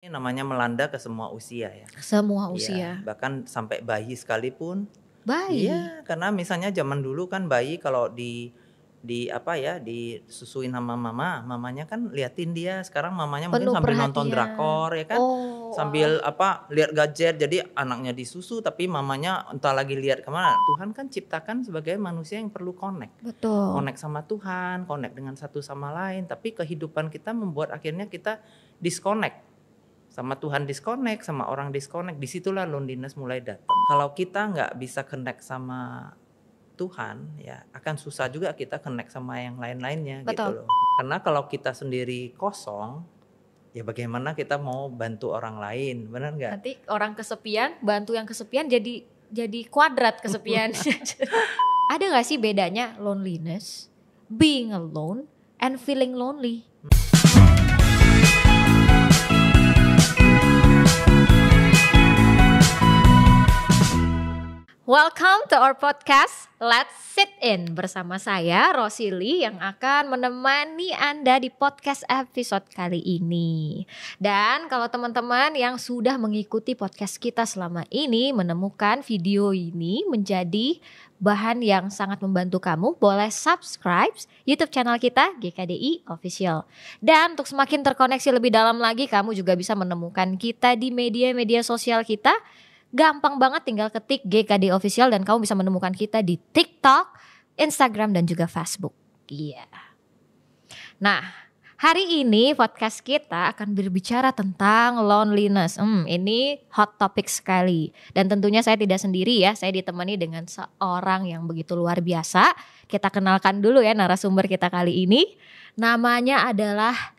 Ini namanya melanda ke semua usia ya. Semua Iya, usia. bahkan sampai bayi sekalipun. Bayi. Iya, karena misalnya zaman dulu kan bayi kalau disusuin sama mamanya kan liatin dia. Sekarang mamanya mungkin Penuh sambil nonton perhatian. drakor ya kan, Oh, sambil lihat gadget. Jadi anaknya disusu tapi mamanya entah lagi lihat kemana. Tuhan kan ciptakan sebagai manusia yang perlu connect betul. sama Tuhan, connect dengan satu sama lain. Tapi kehidupan kita membuat akhirnya kita disconnect. Sama Tuhan disconnect, sama orang disconnect. Disitulah loneliness mulai datang. Kalau kita nggak bisa connect sama Tuhan, ya akan susah juga kita connect sama yang lain-lainnya gitu Betul. loh. Karena kalau kita sendiri kosong, ya bagaimana kita mau bantu orang lain, benar nggak? Nanti orang kesepian, bantu yang kesepian jadi kuadrat kesepian. Ada nggak sih bedanya loneliness, being alone, and feeling lonely? Welcome to our podcast Let's Sit In bersama saya Rosili yang akan menemani Anda di podcast episode kali ini. Dan kalau teman-teman yang sudah mengikuti podcast kita selama ini menemukan video ini menjadi bahan yang sangat membantu kamu, boleh subscribe YouTube channel kita GKDI Official. Dan untuk semakin terkoneksi lebih dalam lagi, kamu juga bisa menemukan kita di media-media sosial kita. Gampang banget, tinggal ketik GKD Official dan kamu bisa menemukan kita di TikTok, Instagram dan juga Facebook. Iya. Nah, hari ini podcast kita akan berbicara tentang loneliness. Ini hot topic sekali. Dan tentunya saya tidak sendiri ya, saya ditemani dengan seorang yang begitu luar biasa. Kita kenalkan dulu ya narasumber kita kali ini. Namanya adalah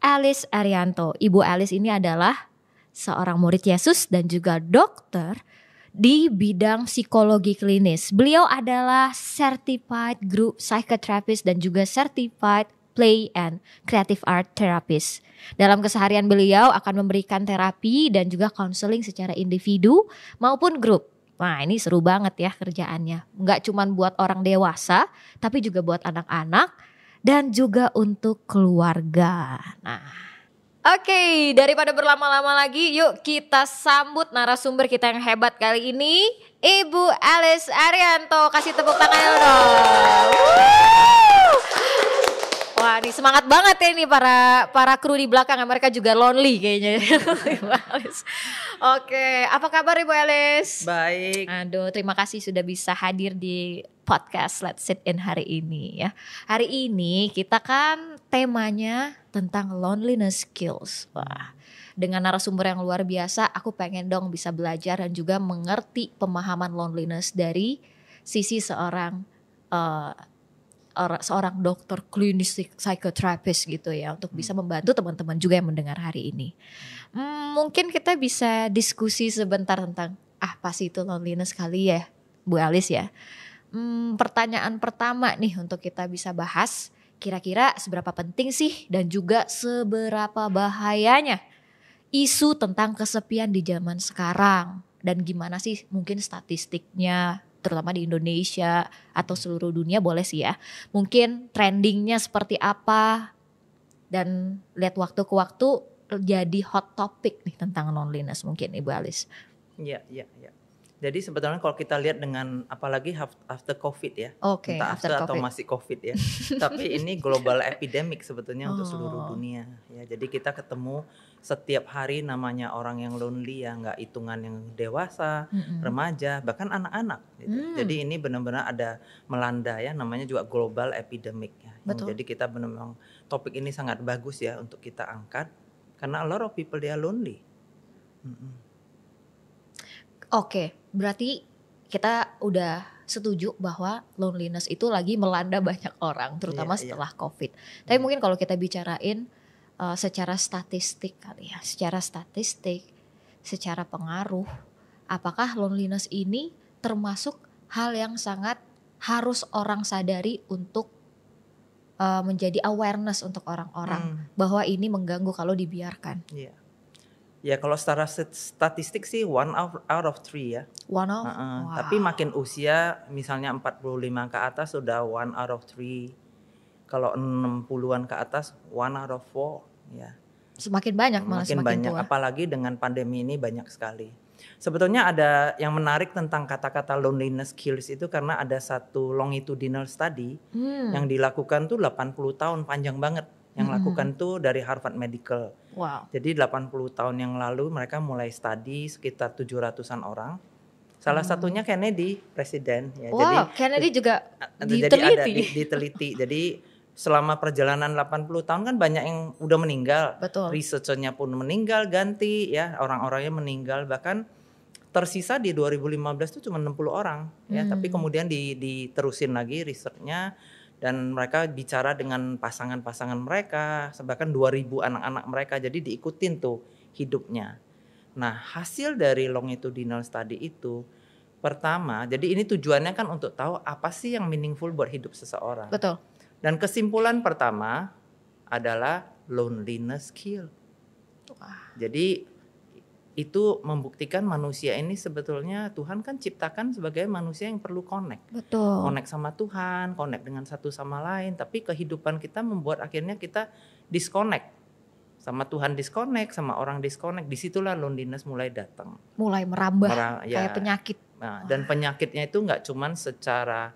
Alice Arianto. Ibu Alice ini adalah seorang murid Yesus dan juga dokter di bidang psikologi klinis. Beliau adalah certified group psychotherapist dan juga certified play and creative art therapist. Dalam keseharian beliau akan memberikan terapi dan juga konseling secara individu maupun grup. Nah, ini seru banget ya kerjaannya. Enggak cuma buat orang dewasa, tapi juga buat anak-anak dan juga untuk keluarga. Nah, Oke, daripada berlama-lama lagi, yuk kita sambut narasumber kita yang hebat kali ini, Ibu Alice Arianto. Kasih tepuk tangannya dong. Wah, ini semangat banget ya ini para kru di belakang, mereka juga lonely kayaknya. Ibu Alice. Oke, apa kabar Ibu Alice? Baik. Aduh, terima kasih sudah bisa hadir di podcast Let's Sit In hari ini ya. Hari ini kita kan temanya tentang loneliness skills. Wah, dengan narasumber yang luar biasa, aku pengen dong bisa belajar dan juga mengerti pemahaman loneliness dari sisi seorang dokter klinis psychotherapist gitu ya, untuk bisa membantu teman-teman juga yang mendengar hari ini. Mungkin kita bisa diskusi sebentar tentang apa sih itu loneliness kali ya, Bu Alice ya. Pertanyaan pertama nih untuk kita bisa bahas, kira-kira seberapa penting sih dan juga seberapa bahayanya isu tentang kesepian di zaman sekarang, dan gimana sih mungkin statistiknya terutama di Indonesia atau seluruh dunia boleh sih ya. Mungkin trendingnya seperti apa, dan lihat waktu ke waktu jadi hot topic nih tentang loneliness mungkin Ibu Alice. Iya. Jadi sebetulnya kalau kita lihat dengan apalagi after COVID ya, entah after atau masih COVID ya, tapi ini global epidemic sebetulnya untuk seluruh dunia. Ya, jadi kita ketemu setiap hari namanya orang yang lonely ya, nggak hitungan yang dewasa, remaja, bahkan anak-anak. Gitu. Jadi ini benar-benar ada melanda ya, namanya juga global epidemic ya. Jadi kita benar-benar topik ini sangat bagus ya untuk kita angkat karena a lot of people they are lonely. Oke, berarti kita udah setuju bahwa loneliness itu lagi melanda banyak orang, terutama setelah COVID. Tapi mungkin kalau kita bicarain secara statistik kali ya, secara pengaruh, apakah loneliness ini termasuk hal yang sangat harus orang sadari untuk menjadi awareness untuk orang-orang bahwa ini mengganggu kalau dibiarkan? Ya kalau secara statistik sih 1 out of 3 ya. Wow. Tapi makin usia misalnya 45 ke atas sudah 1 out of 3. Kalau 60-an ke atas 1 out of 4 ya. Semakin banyak malah semakin banyak tua. Apalagi dengan pandemi ini banyak sekali. Sebetulnya ada yang menarik tentang kata-kata loneliness kills itu karena ada satu longitudinal study yang dilakukan tuh 80 tahun, panjang banget. Yang lakukan tuh dari Harvard Medical. Wow. Jadi 80 tahun yang lalu mereka mulai studi sekitar 700-an orang. Salah satunya Kennedy, presiden. Ya. Wow, jadi, Kennedy juga diteliti. Jadi ada diteliti. Jadi selama perjalanan 80 tahun kan banyak yang udah meninggal. Betul. Researchernya pun meninggal, ganti ya, orang-orangnya meninggal. Bahkan tersisa di 2015 itu cuma 60 orang. Ya. Tapi kemudian diterusin lagi risetnya. Dan mereka bicara dengan pasangan-pasangan mereka. Bahkan 2000 anak-anak mereka. Jadi diikutin tuh hidupnya. Nah, hasil dari longitudinal study itu pertama, jadi ini tujuannya kan untuk tahu apa sih yang meaningful buat hidup seseorang. Betul. Dan kesimpulan pertama adalah loneliness kill. Jadi itu membuktikan manusia ini sebetulnya Tuhan kan ciptakan sebagai manusia yang perlu connect. Betul. Connect sama Tuhan, connect dengan satu sama lain. Tapi kehidupan kita membuat akhirnya kita disconnect. Sama Tuhan disconnect, sama orang disconnect, disitulah loneliness mulai datang. Mulai merambah kayak penyakit. Nah, dan penyakitnya itu nggak cuman secara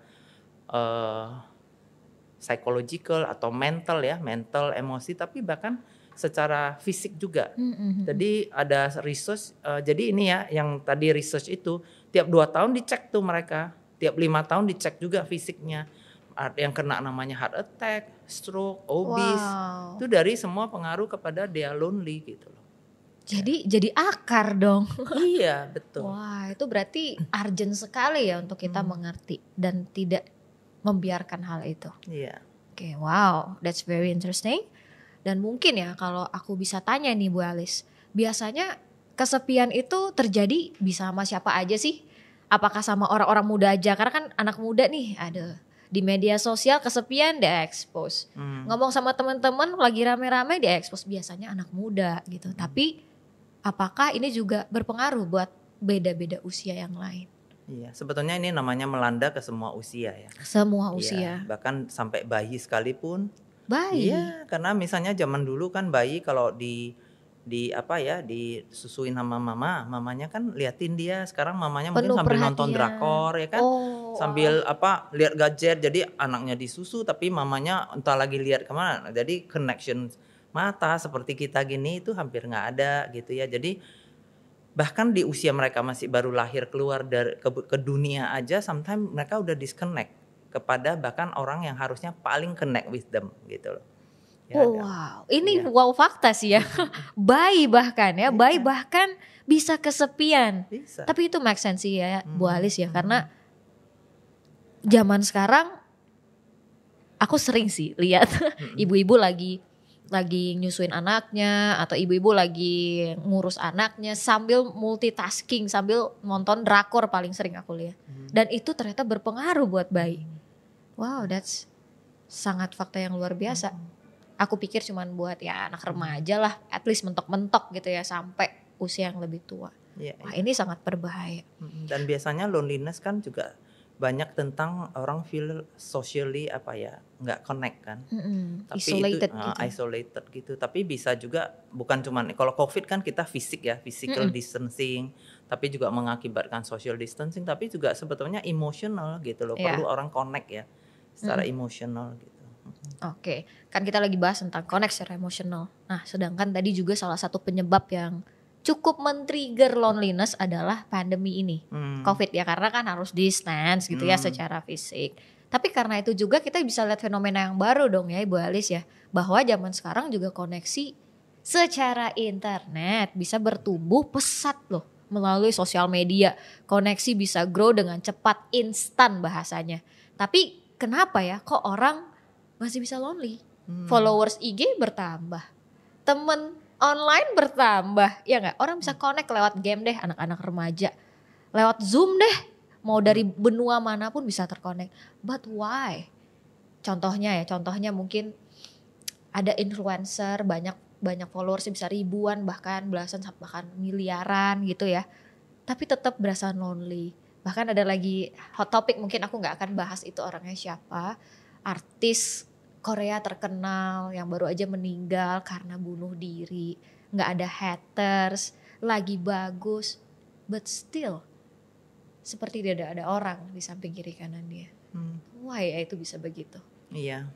psychological atau mental ya, mental, emosi, tapi bahkan secara fisik juga. Jadi ada research, jadi ini ya yang tadi research itu tiap 2 tahun dicek tuh mereka, tiap 5 tahun dicek juga fisiknya. Yang kena namanya heart attack, stroke, obese, itu dari semua pengaruh kepada dia lonely gitu loh. Jadi akar dong. Iya betul. Wah itu berarti urgent sekali ya untuk kita mengerti dan tidak membiarkan hal itu. Iya. Oke, wow, that's very interesting. Dan mungkin ya kalau aku bisa tanya nih Bu Alice, biasanya kesepian itu terjadi bisa sama siapa aja sih? Apakah sama orang-orang muda aja? Karena kan anak muda nih ada. Di media sosial kesepian di-expose. Ngomong sama teman-teman lagi rame-rame di-expose biasanya anak muda gitu. Tapi apakah ini juga berpengaruh buat beda-beda usia yang lain? Iya, sebetulnya ini namanya melanda ke semua usia ya. Semua usia. Ya, bahkan sampai bayi sekalipun. Bayi? Iya, karena misalnya zaman dulu kan bayi kalau disusuin sama mamanya kan liatin dia. Sekarang mamanya mungkin sambil nonton drakor ya kan, sambil lihat gadget. Jadi anaknya disusu tapi mamanya entah lagi lihat kemana. Jadi connection mata seperti kita gini itu hampir nggak ada gitu ya. Jadi bahkan di usia mereka masih baru lahir keluar dari ke dunia aja, sometimes mereka udah disconnect kepada bahkan orang yang harusnya paling connect with them gitu loh. Ya, wow, ini wow fakta sih ya. Bayi bahkan bisa kesepian. Bisa. Tapi itu make sense sih ya Bu Alice ya, karena zaman sekarang aku sering sih lihat ibu-ibu lagi nyusuin anaknya atau ibu-ibu lagi ngurus anaknya sambil multitasking, sambil nonton drakor paling sering aku lihat. Dan itu ternyata berpengaruh buat bayi. Wow, that's sangat fakta yang luar biasa. Aku pikir cuman buat ya anak remaja lah, at least mentok-mentok gitu ya sampai usia yang lebih tua. Wah, ini sangat berbahaya. Dan biasanya loneliness kan juga banyak tentang orang feel socially nggak connect kan. Tapi isolated itu gitu. Isolated gitu. Tapi bisa juga bukan cuman kalau COVID kan kita fisik ya, physical distancing, tapi juga mengakibatkan social distancing, tapi juga sebetulnya emotional gitu loh. Perlu orang connect ya secara emotional gitu. Oke, kan kita lagi bahas tentang connect secara emosional. Nah, sedangkan tadi juga salah satu penyebab yang cukup men-trigger loneliness adalah pandemi ini, COVID ya, karena kan harus distance gitu ya secara fisik. Tapi karena itu juga kita bisa lihat fenomena yang baru dong ya Ibu Alice ya, bahwa zaman sekarang juga koneksi secara internet bisa bertumbuh pesat loh melalui sosial media. Koneksi bisa grow dengan cepat, instan bahasanya. Tapi kenapa ya kok orang masih bisa lonely? Followers IG bertambah, temen online bertambah, ya nggak? Orang bisa connect lewat game deh, anak-anak remaja, lewat Zoom deh, mau dari benua manapun bisa terkonek. But why? Contohnya mungkin ada influencer banyak followers bisa ribuan, bahkan belasan, bahkan miliaran gitu ya, tapi tetap berasa lonely. Bahkan ada lagi hot topic, mungkin aku nggak akan bahas itu orangnya siapa, artis Korea terkenal yang baru aja meninggal karena bunuh diri, nggak ada haters, lagi bagus, but still seperti tidak ada orang di samping kiri kanan dia. Why itu bisa begitu? Iya.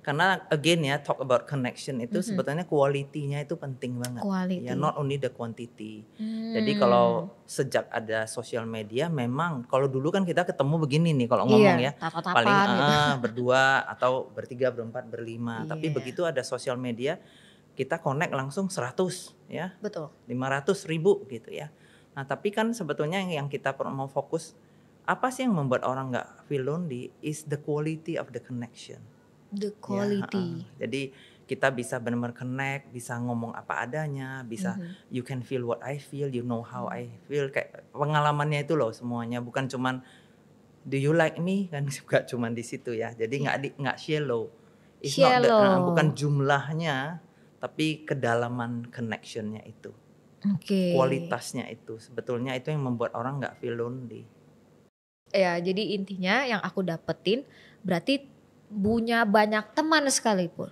Karena again ya, talk about connection itu sebetulnya quality-nya itu penting banget. Quality. Ya, not only the quantity. Jadi kalau sejak ada social media, memang kalau dulu kan kita ketemu begini nih kalau ngomong ya, paling gitu. berdua atau bertiga, berempat, berlima. Tapi begitu ada social media, kita connect langsung 100 ya. Betul. 500 ribu gitu ya. Nah tapi kan sebetulnya yang kita mau fokus, apa sih yang membuat orang nggak feel lonely is the quality of the connection. The quality. Ya, jadi kita bisa benar-benar connect, bisa ngomong apa adanya, bisa you can feel what I feel, you know how I feel, kayak pengalamannya itu loh semuanya, bukan cuman do you like me kan juga cuman di situ ya. Jadi nggak shallow. It's shallow. not bukan jumlahnya, tapi kedalaman connectionnya itu. Kualitasnya itu sebetulnya itu yang membuat orang nggak feel lonely. Ya, jadi intinya yang aku dapetin berarti punya banyak teman sekalipun,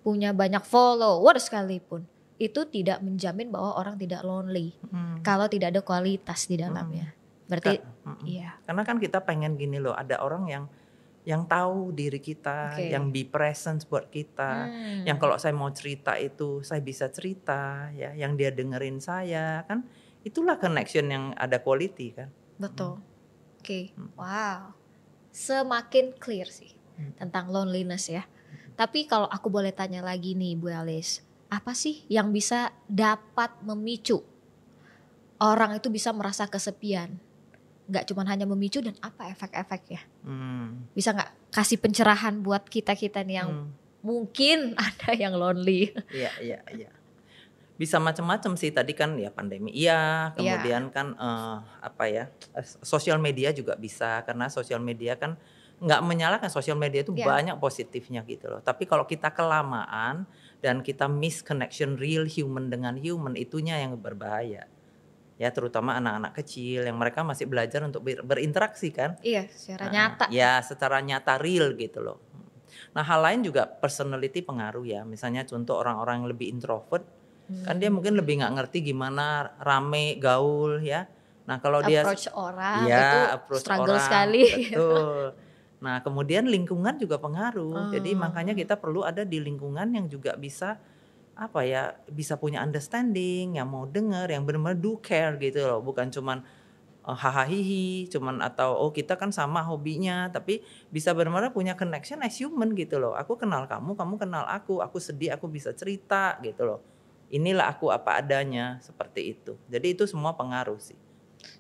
punya banyak follower sekalipun, itu tidak menjamin bahwa orang tidak lonely kalau tidak ada kualitas di dalamnya. Berarti iya. Karena kan kita pengen gini loh, ada orang yang tahu diri kita, yang be present buat kita, yang kalau saya mau cerita itu saya bisa cerita ya, yang dia dengerin saya kan, itulah connection yang ada quality kan. Betul. Wow, semakin clear sih tentang loneliness ya. Tapi kalau aku boleh tanya lagi nih Bu Alice, apa sih yang bisa dapat memicu orang itu bisa merasa kesepian? Gak cuma hanya memicu, dan apa efek-efeknya? Bisa gak kasih pencerahan buat kita-kita nih yang mungkin ada yang lonely? Iya. Bisa macam-macam sih, tadi kan ya pandemi kemudian kan sosial media juga bisa, karena sosial media kan nggak menyalahkan, sosial media itu banyak positifnya gitu loh. Tapi kalau kita kelamaan dan kita miss connection real human dengan human, itunya yang berbahaya. Ya terutama anak-anak kecil yang mereka masih belajar untuk berinteraksi kan. Iya, secara nyata. Ya secara nyata real gitu loh. Nah hal lain juga personality pengaruh ya. Misalnya contoh orang-orang yang lebih introvert, kan dia mungkin lebih nggak ngerti gimana rame gaul ya. Nah kalau dia approach orang itu struggle sekali. Betul. Nah kemudian lingkungan juga pengaruh. Jadi makanya kita perlu ada di lingkungan yang juga bisa bisa punya understanding, yang mau denger, yang benar-benar do care gitu loh, bukan cuman hahaha cuman atau kita kan sama hobinya, tapi bisa benar-benar punya connection as human gitu loh. Aku kenal kamu, kamu kenal aku sedih aku bisa cerita gitu loh. Inilah aku apa adanya, seperti itu. Jadi itu semua pengaruh sih.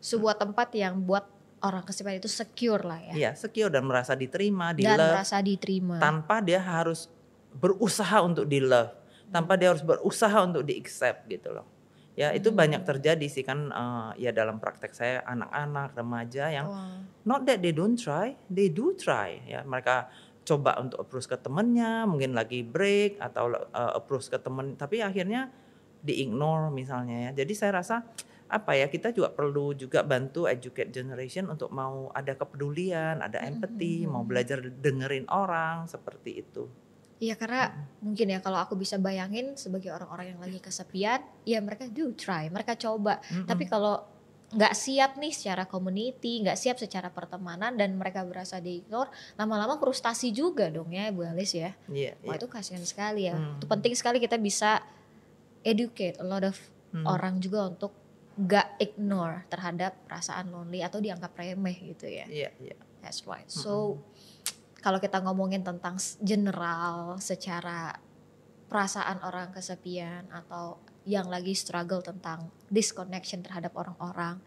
Sebuah tempat yang buat orang kesepian itu secure lah ya. Iya, secure dan merasa diterima, dan merasa diterima. Tanpa dia harus berusaha untuk di love. Tanpa dia harus berusaha untuk di-accept gitu loh. Ya itu banyak terjadi sih kan ya dalam praktek saya anak-anak, remaja yang not that they don't try, they do try ya. Mereka coba untuk approach ke temennya, mungkin lagi break atau approach ke temen, tapi akhirnya di-ignore misalnya ya. Jadi saya rasa kita juga perlu juga bantu educate generation untuk mau ada kepedulian, ada empathy, mau belajar dengerin orang seperti itu. Iya karena mungkin ya kalau aku bisa bayangin sebagai orang-orang yang lagi kesepian, ya mereka do try, mereka coba. Tapi kalau nggak siap nih secara community, nggak siap secara pertemanan dan mereka berasa di-ignore, lama-lama frustasi juga dong ya Bu Alice ya. Wah itu kasihan sekali ya. Itu penting sekali kita bisa educate a lot of orang juga untuk nggak ignore terhadap perasaan lonely atau dianggap remeh gitu ya. That's right. So kalau kita ngomongin tentang general secara perasaan orang kesepian atau yang lagi struggle tentang disconnection terhadap orang-orang,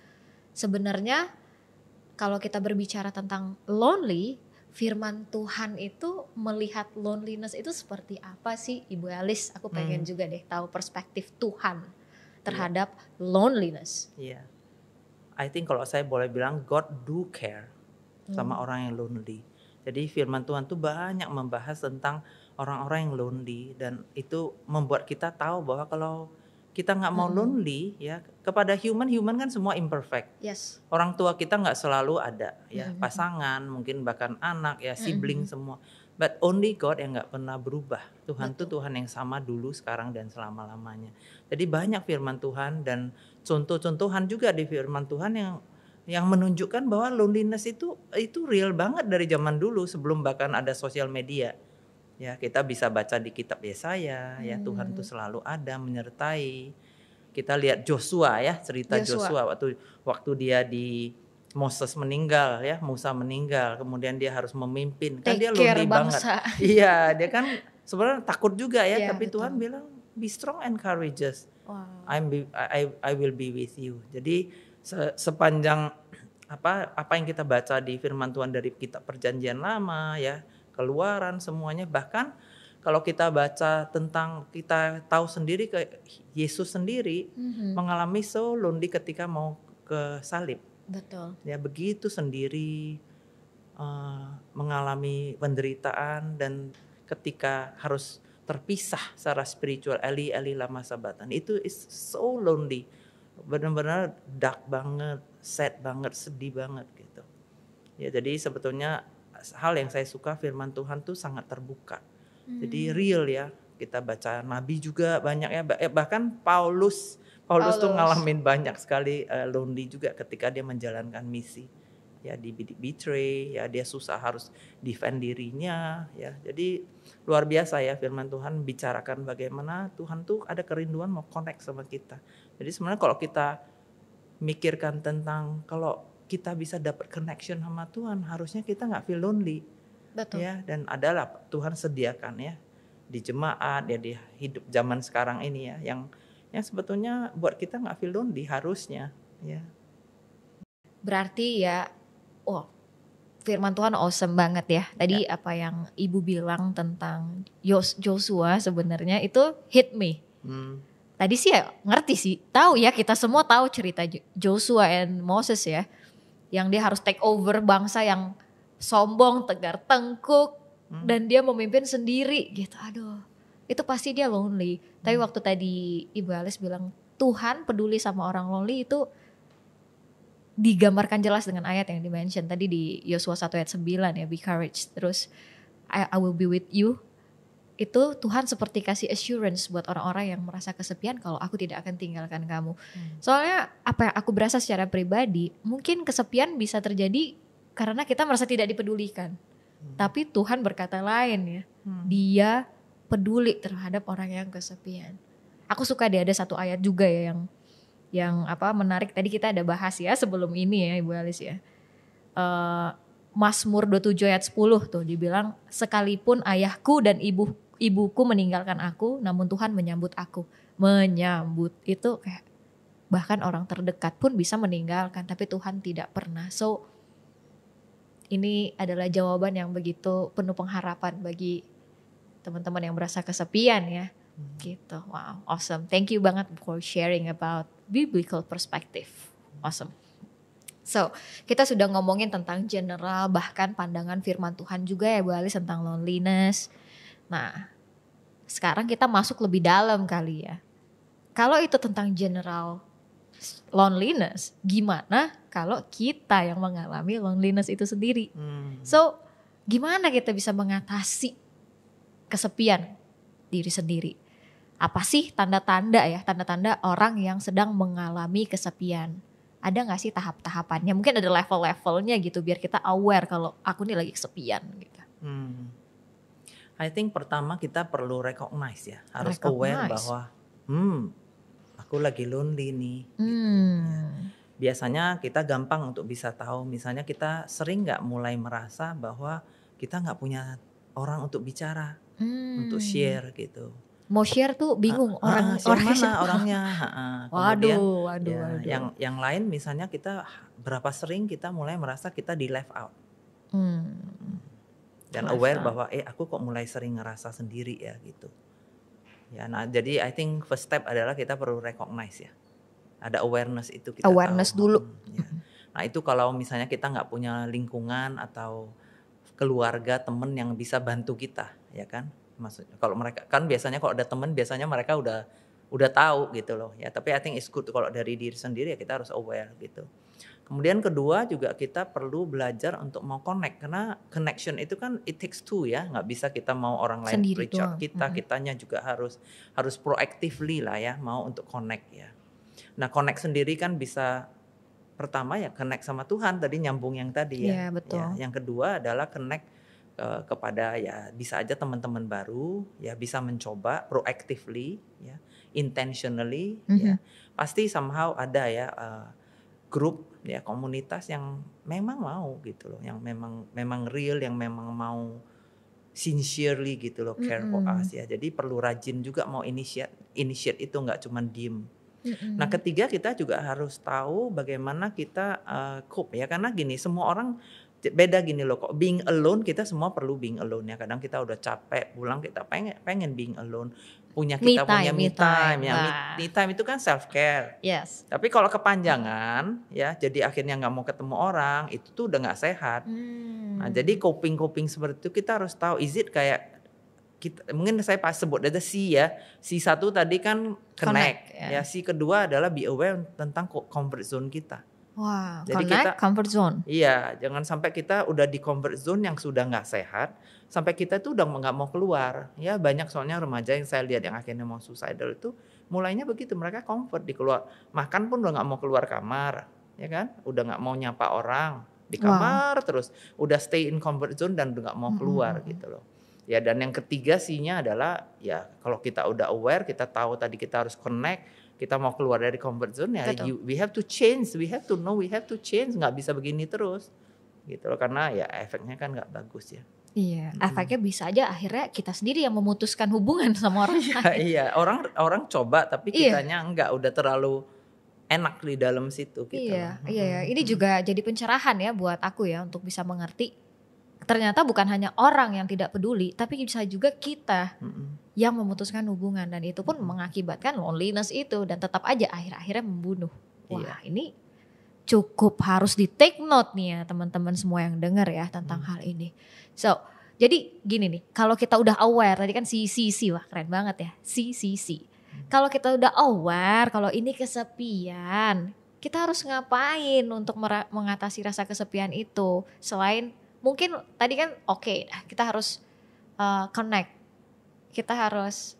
sebenarnya kalau kita berbicara tentang lonely, firman Tuhan itu melihat loneliness itu seperti apa sih Ibu Alice? Aku pengen juga deh tahu perspektif Tuhan terhadap loneliness. I think kalau saya boleh bilang God do care sama orang yang lonely. Jadi firman Tuhan tuh banyak membahas tentang orang-orang yang lonely, dan itu membuat kita tahu bahwa kalau kita nggak mau lonely ya, kepada human kan semua imperfect. Orang tua kita nggak selalu ada ya, pasangan mungkin bahkan anak ya, sibling semua. But only God yang nggak pernah berubah. Tuhan tuh Tuhan yang sama dulu, sekarang, dan selama-lamanya. Jadi banyak firman Tuhan dan contoh-contohan juga di firman Tuhan yang menunjukkan bahwa loneliness itu real banget dari zaman dulu sebelum bahkan ada sosial media. Ya, kita bisa baca di kitab Yesaya, ya Tuhan tuh selalu ada menyertai. Kita lihat Joshua ya, cerita Joshua waktu dia di Moses meninggal ya, Musa meninggal, kemudian dia harus memimpin. Kan dia lonely banget. Iya, dia kan sebenarnya takut juga ya, tapi betul. Tuhan bilang be strong and courageous. Wow. I will be with you. Jadi sepanjang apa yang kita baca di firman Tuhan dari kitab Perjanjian Lama ya, Keluaran semuanya, bahkan kalau kita baca tentang, kita tahu sendiri ke Yesus sendiri mengalami so lonely ketika mau ke salib. Betul. Ya begitu sendiri, mengalami penderitaan, dan ketika harus terpisah secara spiritual, Eli lama sabachthani, itu is so lonely, benar-benar dark banget, sad banget, sedih banget gitu. Ya jadi sebetulnya hal yang saya suka firman Tuhan tuh sangat terbuka, jadi real ya. Kita baca Nabi juga banyak ya, bahkan Paulus tuh ngalamin banyak sekali lonely juga ketika dia menjalankan misi. Ya di betray, ya dia susah harus defend dirinya ya. Jadi luar biasa ya firman Tuhan bicarakan bagaimana Tuhan tuh ada kerinduan mau connect sama kita. Jadi sebenarnya kalau kita mikirkan tentang kalau kita bisa dapat connection sama Tuhan, harusnya kita nggak feel lonely. Betul. Ya, dan adalah Tuhan sediakan ya di jemaat ya, di hidup zaman sekarang ini ya, yang sebetulnya buat kita nggak feel lonely harusnya ya. Berarti ya, firman Tuhan awesome banget ya. Tadi apa yang Ibu bilang tentang Joshua sebenarnya itu hit me. Tadi sih ya ngerti sih, tahu ya, kita semua tahu cerita Joshua and Moses ya, yang dia harus take over bangsa yang sombong, tegar tengkuk, dan dia memimpin sendiri gitu. Aduh, itu pasti dia lonely. Tapi waktu tadi Ibu Alice bilang Tuhan peduli sama orang lonely, itu digambarkan jelas dengan ayat yang dimention tadi di Yosua 1 ayat 9 ya, be courage. Terus I will be with you. Itu Tuhan seperti kasih assurance buat orang-orang yang merasa kesepian, kalau aku tidak akan tinggalkan kamu. Soalnya apa yang aku berasa secara pribadi, mungkin kesepian bisa terjadi karena kita merasa tidak dipedulikan. Tapi Tuhan berkata lain ya. Dia peduli terhadap orang yang kesepian. Aku suka ada satu ayat juga ya yang menarik, tadi kita ada bahas ya sebelum ini ya Ibu Alice ya. Mazmur 27 ayat 10 tuh dibilang, sekalipun ayahku dan ibuku meninggalkan aku, namun Tuhan menyambut aku. Menyambut itu kayak bahkan orang terdekat pun bisa meninggalkan, tapi Tuhan tidak pernah. So ini adalah jawaban yang begitu penuh pengharapan bagi teman-teman yang merasa kesepian ya. Gitu. Wow, awesome. Thank you banget for sharing about biblical perspective. Awesome. So, kita sudah ngomongin tentang general, bahkan pandangan firman Tuhan juga ya Bu Alice tentang loneliness. Nah, sekarang kita masuk lebih dalam kali ya. Kalau itu tentang general loneliness, gimana kalau kita yang mengalami loneliness itu sendiri? So, gimana kita bisa mengatasi kesepian diri sendiri? Apa sih tanda-tanda orang yang sedang mengalami kesepian? Ada gak sih tahap-tahapannya? Mungkin ada level-levelnya gitu biar kita aware kalau aku nih lagi kesepian gitu. I think pertama kita perlu recognize ya, harus aware bahwa aku lagi lonely nih. Gitu. Biasanya kita gampang untuk bisa tahu, misalnya kita sering gak mulai merasa bahwa kita gak punya orang untuk bicara, untuk share gitu. Mau share tuh bingung orang mana orangnya. Kemudian waduh. Yang lain misalnya kita berapa sering kita mulai merasa kita di left out. Dan aware bahwa aku kok mulai sering ngerasa sendiri ya gitu. Ya, nah jadi I think first step adalah kita perlu recognize ya. Ada awareness itu kita awareness tahu. Dulu. Ya. Nah itu kalau misalnya kita nggak punya lingkungan atau keluarga, teman yang bisa bantu kita, ya kan? Maksudnya kalau mereka kan biasanya kalau ada teman biasanya mereka udah tahu gitu loh ya. Tapi I think it's good kalau dari diri sendiri ya kita harus aware gitu. Kemudian kedua juga kita perlu belajar untuk mau connect, karena connection itu kan it takes two ya, nggak bisa kita mau orang lain Sendiri reach out doang. kita, kitanya juga harus proactively lah ya mau untuk connect ya. Nah connect sendiri kan bisa pertama ya connect sama Tuhan, tadi nyambung yang tadi ya. Iya, betul. Ya, yang kedua adalah connect kepada ya bisa aja teman-teman baru ya, bisa mencoba proactively ya, intentionally ya. Pasti somehow ada ya grup ya, komunitas yang memang mau gitu loh, yang memang real, yang memang mau sincerely gitu loh care for us ya. Jadi perlu rajin juga mau initiate itu, nggak cuma diem. Nah ketiga kita juga harus tahu bagaimana kita cope ya, karena gini semua orang beda gini loh, kok being alone kita semua perlu being alone ya. Kadang kita udah capek pulang kita pengen being alone, punya me time ya. Me time itu kan self care. Yes. Tapi kalau kepanjangan ya, jadi akhirnya nggak mau ketemu orang, itu tuh udah nggak sehat. Nah jadi coping seperti itu kita harus tahu, is it kayak kita, mungkin saya pas sebut ada C ya, C1 tadi kan connect ya. C kedua adalah be aware tentang comfort zone kita. Wah, jadi connect, comfort zone. Iya, jangan sampai kita udah di comfort zone yang sudah nggak sehat, sampai kita tuh udah nggak mau keluar. Ya banyak soalnya remaja yang saya lihat yang akhirnya mau suicidal itu mulainya begitu, mereka comfort di keluar, makan pun udah nggak mau keluar kamar, ya kan? Udah nggak mau nyapa orang di kamar terus, udah stay in comfort zone dan udah nggak mau keluar gitu loh. Ya dan yang ketiga C-nya adalah ya kalau kita udah aware, kita tahu tadi kita harus connect, kita mau keluar dari comfort zone ya, we have to change, we have to know, we have to change, nggak bisa begini terus gitu loh, karena ya efeknya kan nggak bagus ya. Iya, efeknya bisa aja akhirnya kita sendiri yang memutuskan hubungan sama orang lain. Iya, orang coba tapi kitanya enggak, udah terlalu enak di dalam situ gitu. Iya. Ini juga jadi pencerahan ya buat aku ya, untuk bisa mengerti ternyata bukan hanya orang yang tidak peduli, tapi bisa juga kita yang memutuskan hubungan, dan itu pun mengakibatkan loneliness itu, dan tetap aja akhir-akhirnya membunuh. Wah, ini cukup harus di take note nih ya teman-teman semua yang dengar ya tentang hal ini. So, jadi gini nih, kalau kita udah aware, tadi kan CCC, wah keren banget ya, CCC. Kalau kita udah aware kalau ini kesepian, kita harus ngapain untuk mengatasi rasa kesepian itu? Selain mungkin tadi kan kita harus connect, kita harus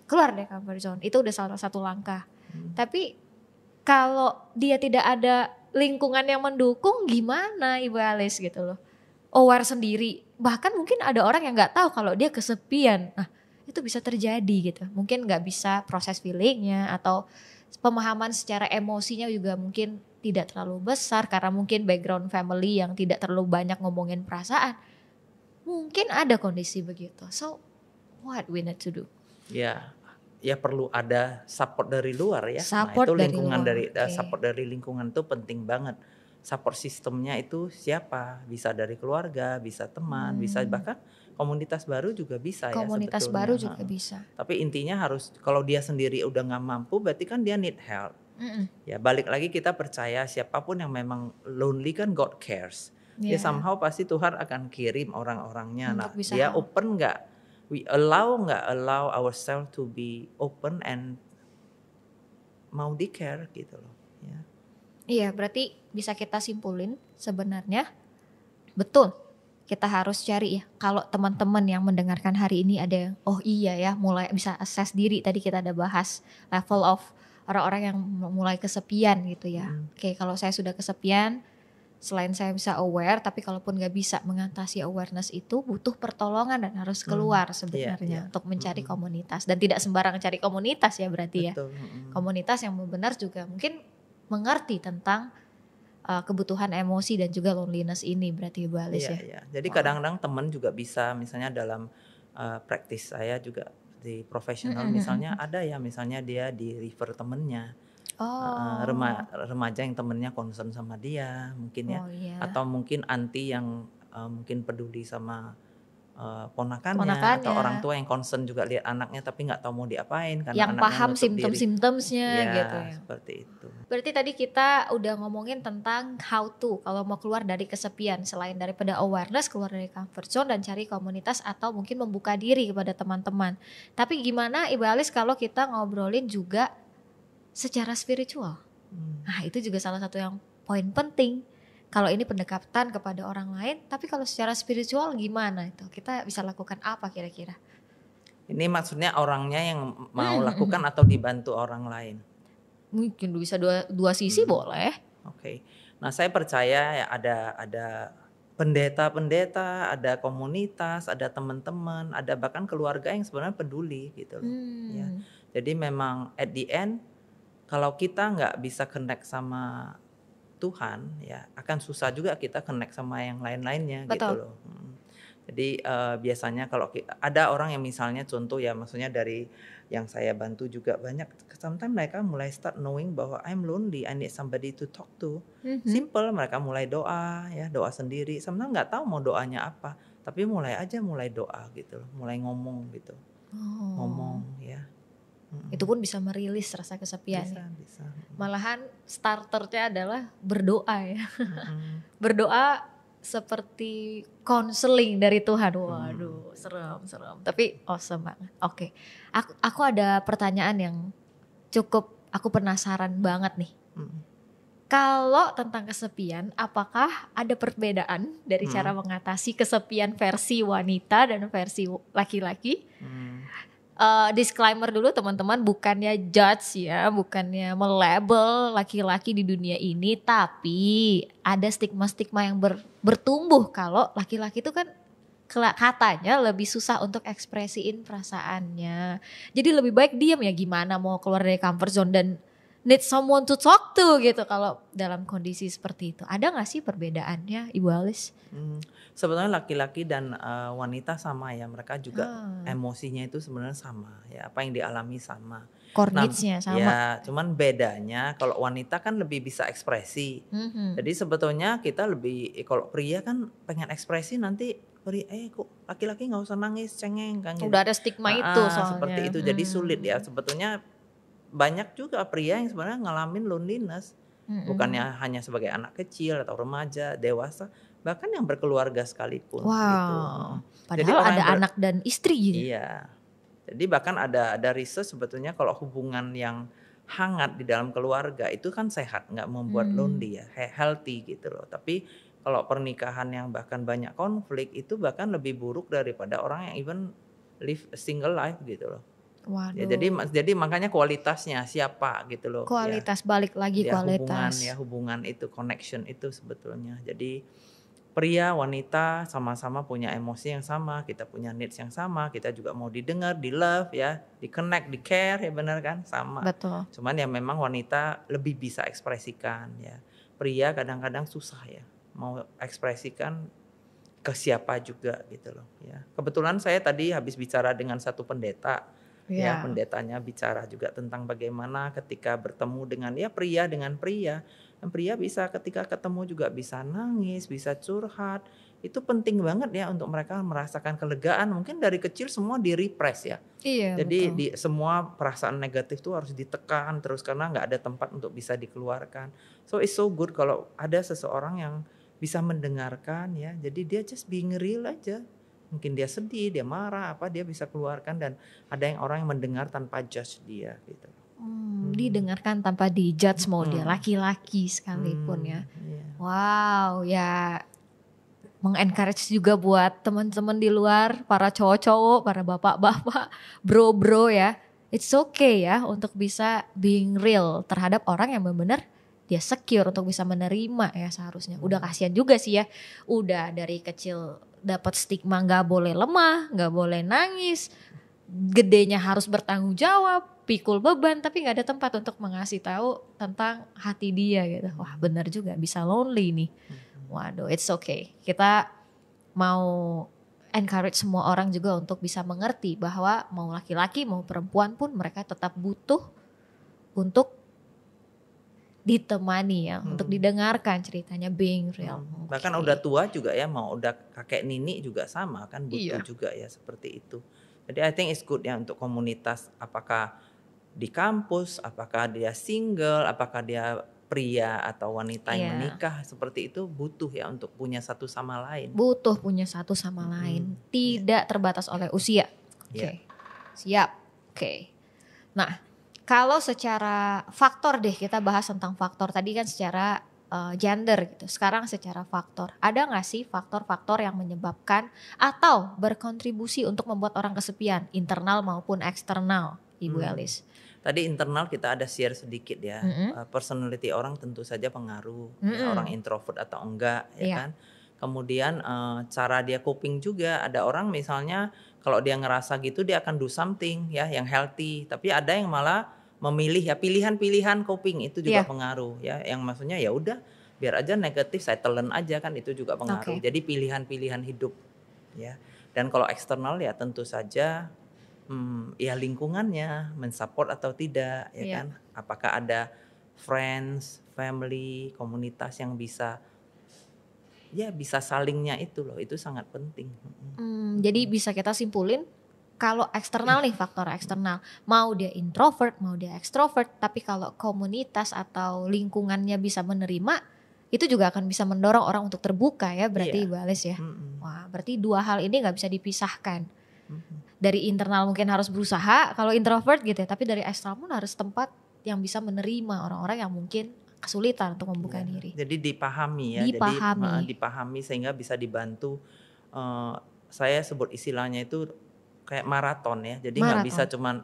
keluar dari comfort zone, itu udah salah satu langkah. Tapi kalau dia tidak ada lingkungan yang mendukung, gimana Ibu Alice gitu loh? Aware sendiri, bahkan mungkin ada orang yang nggak tahu kalau dia kesepian. Nah itu bisa terjadi gitu, mungkin nggak bisa proses feelingnya, atau pemahaman secara emosinya juga mungkin tidak terlalu besar karena mungkin background family yang tidak terlalu banyak ngomongin perasaan. Mungkin ada kondisi begitu. So what we need to do? Ya perlu ada support dari luar ya. Support nah, itu lingkungan dari support dari lingkungan itu penting banget. Support sistemnya itu siapa? Bisa dari keluarga, bisa teman, bisa bahkan komunitas baru juga bisa komunitas ya sebetulnya. Baru juga bisa. Tapi intinya harus, kalau dia sendiri udah nggak mampu berarti kan dia need help. Ya balik lagi kita percaya siapapun yang memang lonely kan God cares. Ya somehow pasti Tuhan akan kirim orang-orangnya. Nah dia open nggak? We allow ourselves to be open and mau di care gitu loh. Ya. Iya, berarti bisa kita simpulin sebenarnya betul. Kita harus cari ya, kalau teman-teman yang mendengarkan hari ini ada yang mulai bisa assess diri. Tadi kita ada bahas level of orang-orang yang mulai kesepian gitu ya. Oke, kalau saya sudah kesepian, selain saya bisa aware, tapi kalaupun gak bisa mengatasi awareness itu, butuh pertolongan dan harus keluar sebenarnya untuk mencari komunitas. Dan tidak sembarang cari komunitas ya berarti. Betul. Ya. Komunitas yang benar juga mungkin mengerti tentang kebutuhan emosi dan juga loneliness ini berarti Ibu Alice ya. Iya. Jadi kadang-kadang teman juga bisa, misalnya dalam praktis saya juga di profesional misalnya ada ya, misalnya dia di refer temennya, remaja yang temennya concern sama dia mungkin ya, atau mungkin anti yang mungkin peduli sama ponakannya, atau orang tua yang concern juga lihat anaknya tapi nggak tahu mau diapain karena yang paham simptom-simptomsnya gitu ya. Seperti itu. Berarti tadi kita udah ngomongin tentang how to kalau mau keluar dari kesepian, selain daripada awareness, keluar dari comfort zone dan cari komunitas atau mungkin membuka diri kepada teman-teman. Tapi gimana Ibu Alice kalau kita ngobrolin juga secara spiritual? Nah itu juga salah satu yang poin penting. Kalau ini pendekatan kepada orang lain, tapi kalau secara spiritual gimana itu? Kita bisa lakukan apa kira-kira? Ini maksudnya orangnya yang mau lakukan atau dibantu orang lain? Mungkin bisa dua sisi boleh. Oke. Nah, saya percaya ya ada pendeta-pendeta, ada komunitas, ada teman-teman, ada bahkan keluarga yang sebenarnya peduli gitu loh. Ya. Jadi memang at the end kalau kita nggak bisa connect sama Tuhan, ya akan susah juga kita connect sama yang lain-lainnya. Betul. Gitu loh. Jadi biasanya kalau ada orang yang misalnya contoh ya, maksudnya dari yang saya bantu juga banyak, sometimes mereka mulai start knowing bahwa I'm lonely, I need somebody to talk to. Simple, mereka mulai doa ya, doa sendiri. Sebenarnya nggak tahu mau doanya apa, tapi mulai doa gitu loh, mulai ngomong gitu, ngomong ya. Itu pun bisa merilis rasa kesepian. Bisa. Malahan starternya adalah berdoa ya. Berdoa seperti konseling dari Tuhan. Waduh, serem. Tapi awesome banget. Oke. Aku ada pertanyaan yang cukup aku penasaran banget nih. Kalau tentang kesepian, apakah ada perbedaan dari cara mengatasi kesepian versi wanita dan versi laki-laki? Disclaimer dulu teman-teman, bukannya judge ya, bukannya melabel laki-laki di dunia ini, tapi ada stigma-stigma yang bertumbuh kalau laki-laki itu kan katanya lebih susah untuk ekspresiin perasaannya. Jadi lebih baik diam ya, gimana mau keluar dari comfort zone dan need someone to talk to gitu kalau dalam kondisi seperti itu. Ada gak sih perbedaannya, Ibu Alice? Sebetulnya laki-laki dan wanita sama ya, mereka juga emosinya itu sebenarnya sama ya, apa yang dialami sama. Core needs-nya sama. Ya, cuman bedanya kalau wanita kan lebih bisa ekspresi. Jadi sebetulnya kita lebih, kalau pria kan pengen ekspresi nanti kok laki-laki nggak usah nangis, cengeng kan. Udah ada stigma itu soalnya. Seperti itu, jadi sulit ya. Sebetulnya banyak juga pria yang sebenarnya ngalamin loneliness, bukannya hanya sebagai anak kecil atau remaja, dewasa, bahkan yang berkeluarga sekalipun. Gitu. Padahal jadi ada anak dan istri gitu. Iya. Jadi bahkan ada research sebetulnya kalau hubungan yang hangat di dalam keluarga itu kan sehat, nggak membuat lonely ya, healthy gitu loh. Tapi kalau pernikahan yang bahkan banyak konflik itu bahkan lebih buruk daripada orang yang even live a single life gitu loh. Waduh. Ya, jadi makanya kualitasnya siapa gitu loh. Kualitas ya. Balik lagi ya, kualitas. Hubungan itu, connection itu sebetulnya. Jadi pria, wanita sama-sama punya emosi yang sama, kita punya needs yang sama, kita juga mau didengar, di love ya, di connect, di care ya, benar kan, sama. Betul. Cuman ya memang wanita lebih bisa ekspresikan ya. Pria kadang-kadang susah ya, mau ekspresikan ke siapa juga gitu loh ya. Kebetulan saya tadi habis bicara dengan satu pendeta. Ya, pendetanya bicara juga tentang bagaimana ketika bertemu dengan pria dengan pria. Dan pria bisa ketika ketemu juga bisa nangis, bisa curhat. Itu penting banget ya untuk mereka merasakan kelegaan. Mungkin dari kecil semua di-repress ya. Iya, jadi semua perasaan negatif itu harus ditekan terus karena nggak ada tempat untuk bisa dikeluarkan. So it's so good kalau ada seseorang yang bisa mendengarkan ya. Jadi dia just being real aja. Mungkin dia sedih, dia marah, dia bisa keluarkan, dan ada orang yang mendengar tanpa judge dia gitu. Didengarkan tanpa dijudge mau dia laki-laki sekalipun ya. Wow, ya mengencourage juga buat teman-teman di luar, para cowok-cowok, para bapak-bapak, bro-bro ya. It's okay ya untuk bisa being real terhadap orang yang benar-benar dia secure untuk bisa menerima ya seharusnya. Udah kasihan juga sih ya. Udah dari kecil dapat stigma nggak boleh lemah, nggak boleh nangis, gedenya harus bertanggung jawab, pikul beban, tapi nggak ada tempat untuk mengasih tahu tentang hati dia gitu. Wah benar juga, bisa lonely nih. Waduh, it's okay. Kita mau encourage semua orang juga untuk bisa mengerti bahwa mau laki-laki mau perempuan pun mereka tetap butuh untuk ditemani ya, untuk didengarkan ceritanya, being real. Bahkan udah tua juga ya, mau udah kakek nini juga sama kan, butuh juga ya seperti itu. Jadi I think it's good ya untuk komunitas, apakah di kampus, apakah dia single, apakah dia pria atau wanita yang menikah, seperti itu butuh ya untuk punya satu sama lain. Butuh punya satu sama lain, tidak terbatas oleh usia. Oke. Siap. Oke. Nah, kalau secara faktor deh, kita bahas tentang faktor tadi kan secara gender gitu. Sekarang secara faktor, ada nggak sih faktor-faktor yang menyebabkan atau berkontribusi untuk membuat orang kesepian, internal maupun eksternal, Ibu Elis? Tadi internal kita ada share sedikit ya. Personality orang tentu saja pengaruh, ya, orang introvert atau enggak, ya kan. Kemudian cara dia coping juga. Ada orang misalnya kalau dia ngerasa gitu dia akan do something ya yang healthy. Tapi ada yang malah memilih ya pilihan-pilihan coping itu juga pengaruh ya. Yang maksudnya ya udah biar aja negatif saya telan aja kan itu juga pengaruh. Jadi pilihan-pilihan hidup ya. Dan kalau eksternal ya tentu saja ya lingkungannya mensupport atau tidak ya kan. Apakah ada friends, family, komunitas yang bisa salingnya itu loh, itu sangat penting. Jadi bisa kita simpulin kalau eksternal nih, faktor eksternal, mau dia introvert, mau dia ekstrovert, tapi kalau komunitas atau lingkungannya bisa menerima, itu juga akan bisa mendorong orang untuk terbuka ya, berarti Ibu Elis ya. Wah, berarti dua hal ini nggak bisa dipisahkan. Dari internal mungkin harus berusaha, kalau introvert gitu ya, tapi dari eksternal pun harus tempat yang bisa menerima orang-orang yang mungkin kesulitan untuk membuka diri. Jadi dipahami ya, jadi dipahami sehingga bisa dibantu. Saya sebut istilahnya itu kayak maraton ya, jadi nggak bisa cuman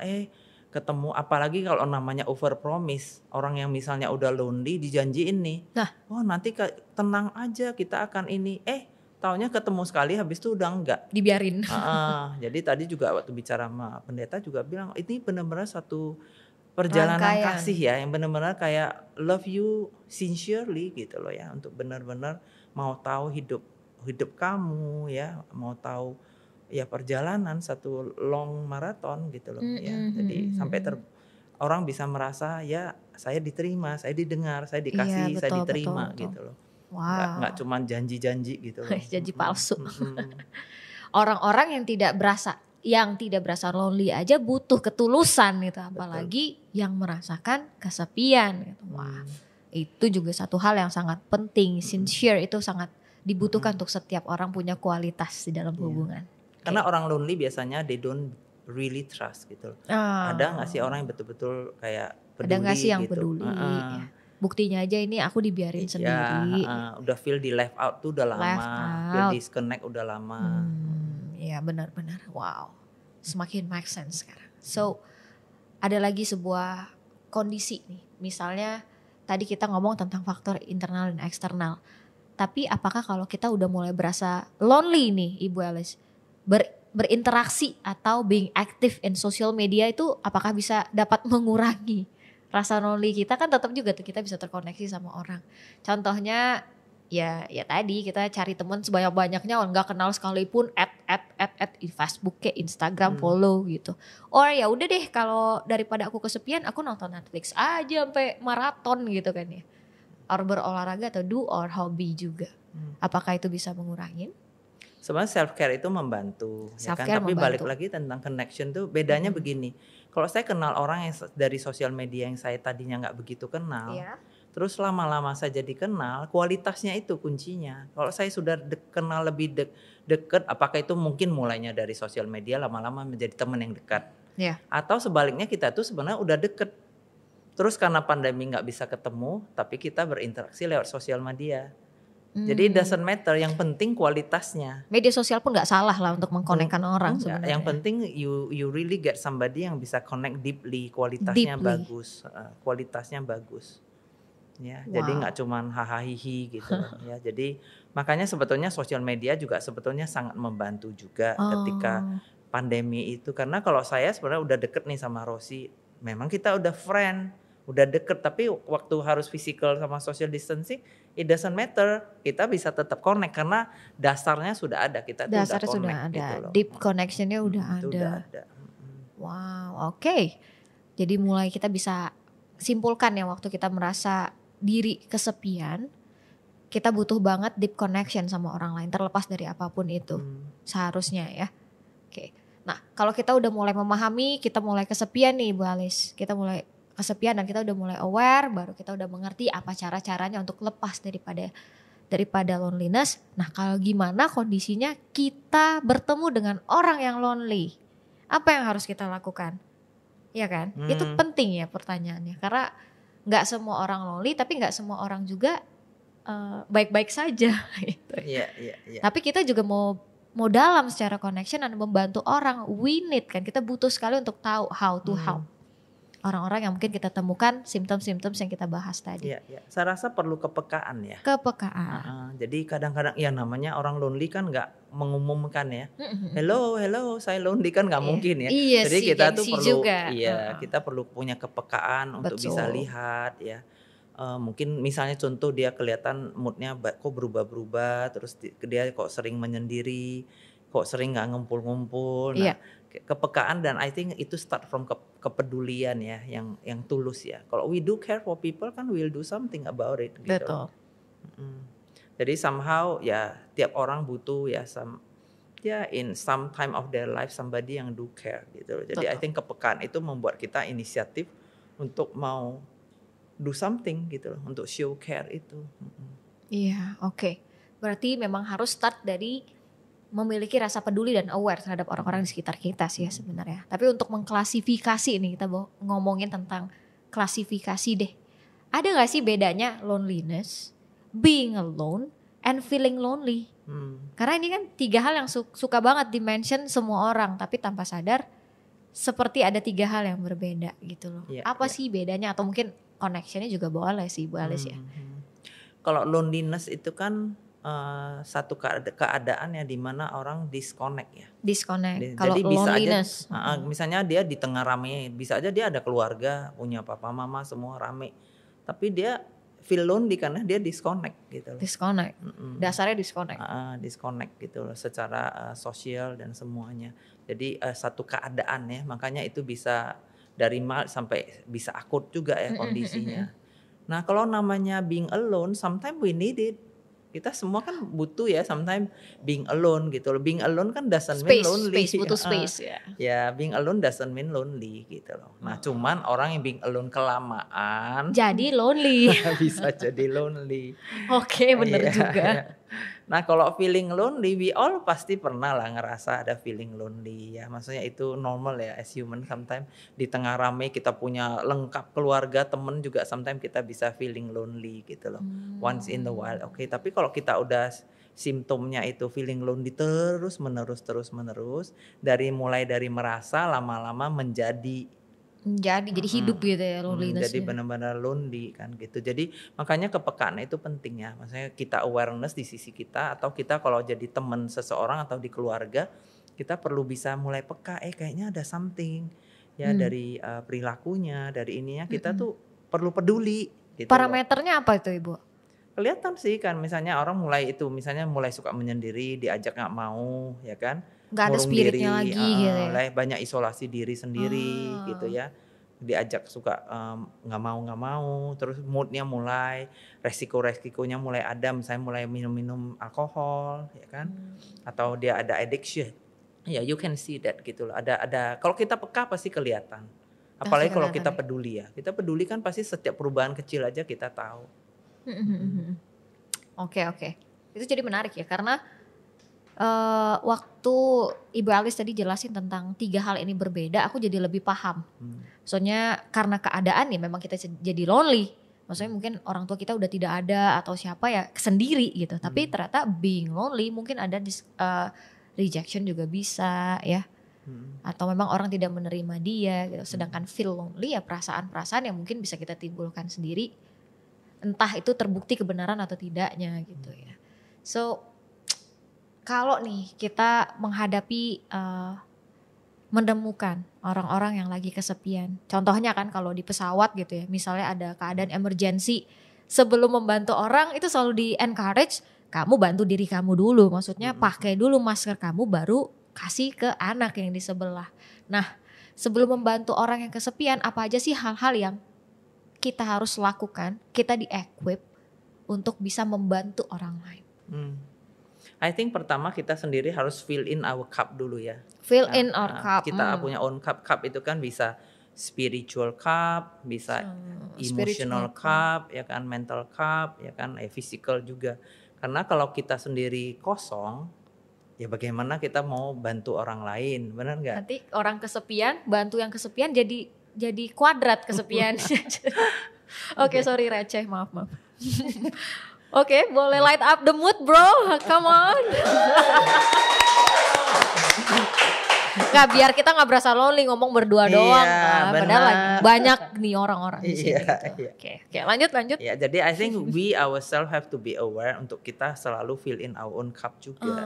ketemu, apalagi kalau namanya over promise, orang yang misalnya udah lonely dijanjiin nih, nanti tenang aja kita akan ini, taunya ketemu sekali habis itu udah enggak, dibiarin. Jadi tadi juga waktu bicara sama pendeta juga bilang ini benar-benar satu perjalanan kasih ya, yang benar-benar kayak love you sincerely gitu loh ya, untuk benar-benar mau tahu hidup kamu ya, mau tahu ya perjalanan satu long marathon gitu loh ya. Jadi sampai orang bisa merasa ya saya diterima, saya didengar, saya dikasih, saya diterima gitu loh. Wow. Nggak cuma janji-janji gitu loh. Janji palsu. Orang-orang yang tidak berasa lonely aja butuh ketulusan gitu, apalagi yang merasakan kesepian gitu. Wah, itu juga satu hal yang sangat penting. Sincere itu sangat dibutuhkan untuk setiap orang punya kualitas di dalam hubungan. Karena orang lonely biasanya they don't really trust gitu loh. Ada nggak sih orang yang betul-betul kayak peduli? Ada nggak sih yang gitu? peduli? Ya. Buktinya aja ini aku dibiarin sendiri. Udah feel di left out tuh udah lama, feel disconnect udah lama. Iya benar-benar. Wow, semakin make sense sekarang. So ada lagi sebuah kondisi nih. Misalnya tadi kita ngomong tentang faktor internal dan eksternal. Tapi apakah kalau kita udah mulai berasa lonely nih Ibu Elis, berinteraksi atau being active in social media itu apakah bisa dapat mengurangi rasa lonely kita? Kan tetap juga tuh kita bisa terkoneksi sama orang. Contohnya ya tadi kita cari teman sebanyak-banyaknya, nggak kenal sekalipun add di Facebook kayak Instagram follow gitu. Or ya udah deh, kalau daripada aku kesepian aku nonton Netflix aja sampai maraton gitu kan ya. Or berolahraga atau do or hobby juga. Apakah itu bisa mengurangi? Sebenarnya self care itu membantu, ya kan? Tapi balik lagi tentang connection tuh bedanya begini. Kalau saya kenal orang yang dari sosial media yang saya tadinya nggak begitu kenal, terus lama-lama saya jadi kenal, kualitasnya itu kuncinya. Kalau saya sudah kenal lebih dekat, apakah itu mungkin mulainya dari sosial media lama-lama menjadi teman yang dekat, atau sebaliknya kita tuh sebenarnya udah deket, terus karena pandemi nggak bisa ketemu, tapi kita berinteraksi lewat sosial media. Jadi it doesn't matter, yang penting kualitasnya. Media sosial pun gak salah lah untuk mengkonekkan orang sebenarnya. Yang penting you really get somebody yang bisa connect deeply, kualitasnya bagus. Kualitasnya bagus. Ya, jadi gak cuman hahaha gitu. Ya, jadi makanya sebetulnya sosial media juga sebetulnya sangat membantu juga ketika pandemi itu. Karena kalau saya sebenarnya udah deket nih sama Rosi, memang kita udah friend, udah deket, tapi waktu harus physical sama social distancing, it doesn't matter, kita bisa tetap connect karena dasarnya sudah ada, kita tuh udah connect sudah ada, gitu loh. Deep connectionnya udah ada. Wow, oke. Jadi mulai kita bisa simpulkan ya, waktu kita merasa diri kesepian, kita butuh banget deep connection sama orang lain, terlepas dari apapun itu, seharusnya ya. Oke. Nah, kalau kita udah mulai memahami, kita mulai kesepian nih Bu Elis, kita mulai kesepian dan kita udah mulai aware, baru kita udah mengerti apa cara-caranya untuk lepas daripada loneliness. Nah, kalau gimana kondisinya kita bertemu dengan orang yang lonely, apa yang harus kita lakukan? Iya kan? Itu penting ya pertanyaannya, karena nggak semua orang lonely, tapi nggak semua orang juga baik-baik saja gitu. Iya. Tapi kita juga mau dalam secara connection dan membantu orang. We need kan, kita butuh sekali untuk tahu how to help orang-orang yang mungkin kita temukan simptom-simptom yang kita bahas tadi. Iya. Saya rasa perlu kepekaan ya. Kepekaan. Jadi kadang-kadang ya namanya orang lonely kan nggak mengumumkan ya. Hello, saya lonely kan nggak mungkin ya. Iya, jadi kita tuh perlu juga. Kita perlu punya kepekaan untuk bisa lihat ya. Mungkin misalnya contoh dia kelihatan moodnya kok berubah-berubah, terus dia kok sering menyendiri, kok sering nggak ngumpul-ngumpul. Nah, kepekaan dan I think itu start from kepedulian ya, yang tulus ya. Kalau we do care for people kan we'll do something about it. Gitu. Betul. Jadi somehow ya tiap orang butuh ya in some time of their life somebody yang do care gitu. Jadi I think kepekaan itu membuat kita inisiatif untuk mau do something gitu loh, untuk show care itu. Iya, oke. Berarti memang harus start dari memiliki rasa peduli dan aware terhadap orang-orang di sekitar kita sih ya sebenarnya. Tapi untuk mengklasifikasi ini, kita ngomongin tentang klasifikasi deh. Ada gak sih bedanya loneliness, being alone, and feeling lonely? Karena ini kan 3 hal yang suka banget di-mention semua orang, tapi tanpa sadar seperti ada 3 hal yang berbeda gitu loh. Apa sih bedanya, atau mungkin connectionnya juga boleh sih Bu Alice ya. Kalau loneliness itu kan satu keadaan ya di mana orang disconnect ya. Disconnect. Kalau loneliness, misalnya dia di tengah rame, bisa aja dia ada keluarga, punya papa mama semua rame, tapi dia feel lonely karena dia disconnect gitu loh. Disconnect. Dasarnya disconnect. Disconnect gitu loh secara sosial dan semuanya. Jadi satu keadaan ya, makanya itu bisa dari mild sampai bisa akut juga ya kondisinya. Nah kalau namanya being alone, sometimes we need it. Kita semua kan butuh ya sometimes being alone gitu loh. Being alone kan doesn't mean lonely. Space, butuh space ya. Ya being alone doesn't mean lonely gitu loh. Nah cuman orang yang being alone kelamaan jadi lonely. Bisa jadi lonely. Oke, bener juga. Nah kalau feeling lonely, we all pasti pernah lah ngerasa ada feeling lonely ya. Maksudnya itu normal ya as human. Sometimes di tengah rame kita punya lengkap keluarga, temen juga sometimes kita bisa feeling lonely gitu loh. Once in a while. Oke, tapi kalau kita udah simptomnya itu feeling lonely terus menerus, mulai dari merasa lama-lama menjadi hidup gitu ya loneliness. Jadi benar-benar lonely kan gitu. Jadi makanya kepekaan itu penting ya. Maksudnya kita awareness di sisi kita, atau kita kalau jadi teman seseorang atau di keluarga, kita perlu bisa mulai peka. Kayaknya ada something ya dari perilakunya, dari ininya kita tuh perlu peduli. Gitu parameternya apa itu Ibu? Kelihatan sih kan, misalnya orang mulai suka menyendiri, diajak nggak mau ya kan. Nggak ada spiritnya lagi gitu ya. Banyak isolasi diri sendiri gitu ya. Diajak suka nggak mau, terus moodnya mulai, resikonya mulai ada, misalnya mulai minum alkohol ya kan. Atau dia ada addiction. Ya you can see that gitu loh. Ada kalau kita peka pasti kelihatan. Apalagi kalau kita peduli ya. Kita peduli kan pasti setiap perubahan kecil aja kita tahu. Oke. Itu jadi menarik ya, karena waktu Ibu Alice tadi jelasin tentang 3 hal ini berbeda, aku jadi lebih paham. Soalnya karena keadaan ya memang kita jadi lonely. Maksudnya mungkin orang tua kita udah tidak ada atau siapa ya sendiri gitu. Tapi ternyata being lonely mungkin ada rejection juga bisa ya. Atau memang orang tidak menerima dia gitu. Sedangkan feel lonely ya perasaan-perasaan yang mungkin bisa kita timbulkan sendiri. Entah itu terbukti kebenaran atau tidaknya gitu ya. So kalau nih kita menghadapi menemukan orang-orang yang lagi kesepian. Contohnya kan kalau di pesawat gitu ya, misalnya ada keadaan emergency, sebelum membantu orang itu selalu di encourage kamu bantu diri kamu dulu. Maksudnya pakai dulu masker kamu baru kasih ke anak yang di sebelah. Nah, sebelum membantu orang yang kesepian, apa aja sih hal-hal yang kita harus lakukan, kita di-equip untuk bisa membantu orang lain? I think pertama kita sendiri harus fill in our cup dulu ya. Fill in our cup. Kita punya own cup. Cup itu kan bisa spiritual cup, bisa emotional cup, ya kan, mental cup, ya kan, physical juga. Karena kalau kita sendiri kosong, ya bagaimana kita mau bantu orang lain, benar nggak? Nanti orang kesepian, bantu yang kesepian jadi kuadrat kesepian. Oke, sorry receh, maaf. Oke, boleh light up the mood bro, come on. Nggak, biar kita nggak berasa lonely ngomong berdua doang kan. Padahal lagi banyak nih orang-orang di sini gitu. Oke, lanjut. Ya, jadi I think we ourselves have to be aware untuk kita selalu fill in our own cup juga.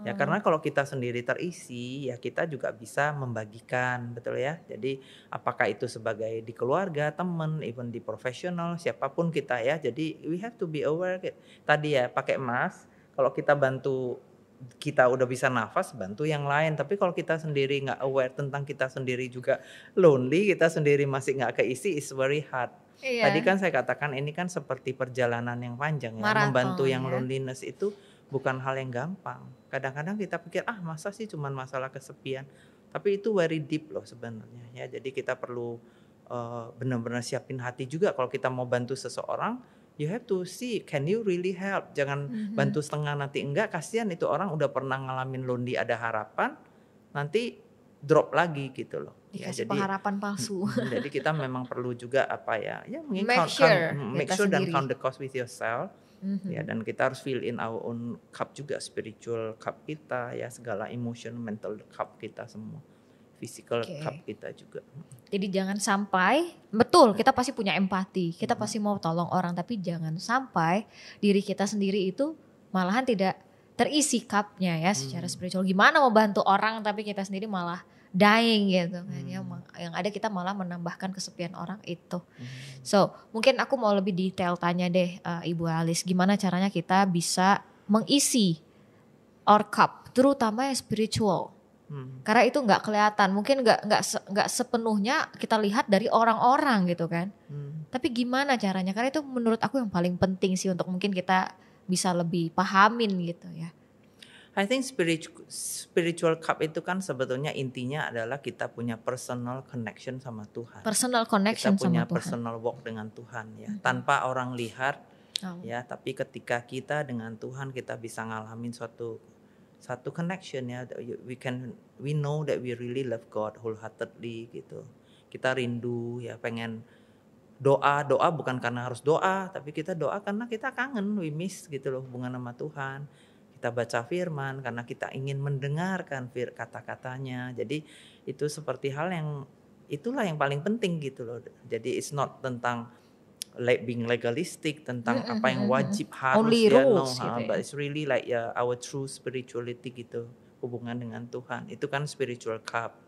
Ya, karena kalau kita sendiri terisi, ya kita juga bisa membagikan, betul ya. Jadi apakah itu sebagai di keluarga, teman, even di profesional, siapapun kita ya. Jadi we have to be aware. Tadi ya pakai mask, kalau kita bantu, kita udah bisa nafas, bantu yang lain. Tapi kalau kita sendiri nggak aware tentang kita sendiri juga lonely, kita sendiri masih nggak keisi, is very hard. Iya. Tadi kan saya katakan ini kan seperti perjalanan yang panjang ya. Marathon, membantu yang loneliness itu bukan hal yang gampang. Kadang-kadang kita pikir masa sih cuman masalah kesepian. Tapi itu very deep loh sebenarnya ya. Jadi kita perlu benar-benar siapin hati juga kalau kita mau bantu seseorang. You have to see, can you really help? Jangan bantu setengah nanti enggak, kasihan itu orang udah pernah ngalamin lonely, ada harapan, nanti drop lagi gitu loh. Dikasih pengharapan palsu. Jadi kita memang perlu juga mungkin make sure dan count the cost with yourself. Ya, dan kita harus fill in our own cup juga, spiritual cup kita ya, segala emotion, mental cup kita semua. Physical cup kita juga. Jadi jangan sampai, betul kita pasti punya empati, kita pasti mau tolong orang, tapi jangan sampai diri kita sendiri itu malahan tidak terisi cupnya ya secara spiritual. Gimana mau bantu orang tapi kita sendiri malah dying gitu kan ya. Yang ada kita malah menambahkan kesepian orang itu. So mungkin aku mau lebih detail tanya deh Ibu Alice, gimana caranya kita bisa mengisi our cup, terutama yang spiritual. Karena itu nggak kelihatan, mungkin nggak sepenuhnya kita lihat dari orang-orang gitu kan. Tapi gimana caranya? Karena itu menurut aku yang paling penting sih untuk mungkin kita bisa lebih pahamin gitu ya. I think spiritual cup itu kan sebetulnya intinya adalah kita punya personal connection sama Tuhan. Personal connection kita punya sama Tuhan. Personal walk dengan Tuhan ya. Tanpa orang lihat ya, tapi ketika kita dengan Tuhan kita bisa ngalamin satu connection ya. We know that we really love God wholeheartedly gitu. Kita rindu ya, pengen doa bukan karena harus doa, tapi kita doa karena kita kangen, we miss gitu loh hubungan sama Tuhan. Kita baca firman karena kita ingin mendengarkan kata-katanya. Jadi itu seperti hal yang itulah yang paling penting gitu loh. Jadi it's not tentang being legalistic, tentang apa yang wajib harus only rules, gitu but it's really like our true spirituality gitu, hubungan dengan Tuhan. Itu kan spiritual cup.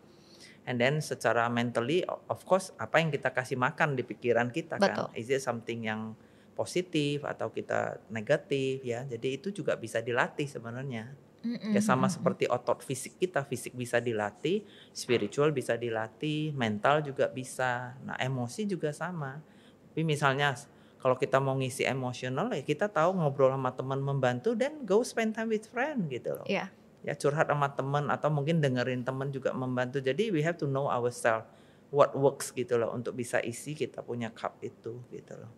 And then secara mentally of course apa yang kita kasih makan di pikiran kita. Betul. Kan is it something yang positif atau kita negatif ya. Jadi itu juga bisa dilatih sebenarnya. Ya sama seperti otot fisik kita, fisik bisa dilatih, spiritual bisa dilatih, mental juga bisa. Nah, emosi juga sama. Tapi misalnya kalau kita mau ngisi emosional ya kita tahu ngobrol sama teman membantu, dan go spend time with friend gitu loh. Yeah. Ya curhat sama teman atau mungkin dengerin teman juga membantu. Jadi we have to know ourselves what works gitu loh untuk bisa isi kita punya cup itu gitu loh.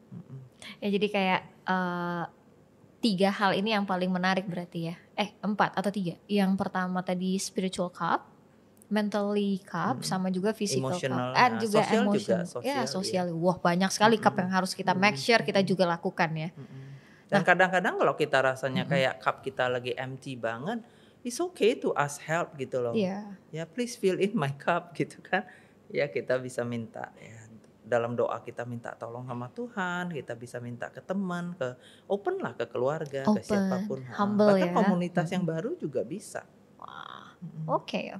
Ya jadi kayak 3 hal ini yang paling menarik berarti ya. 4 atau 3. Yang pertama tadi spiritual cup, mentally cup, sama juga physical emotional, cup, dan juga emotion. Sosial. Wah banyak sekali cup yang harus kita make sure kita juga lakukan ya. Dan kadang-kadang kalau kita rasanya kayak cup kita lagi empty banget, it's okay to ask help gitu loh. Ya please fill in my cup gitu kan. Ya kita bisa minta ya. Dalam doa kita minta tolong sama Tuhan, kita bisa minta ke teman, open lah ke keluarga, ke siapapun. Bahkan komunitas yang baru juga bisa. Oke.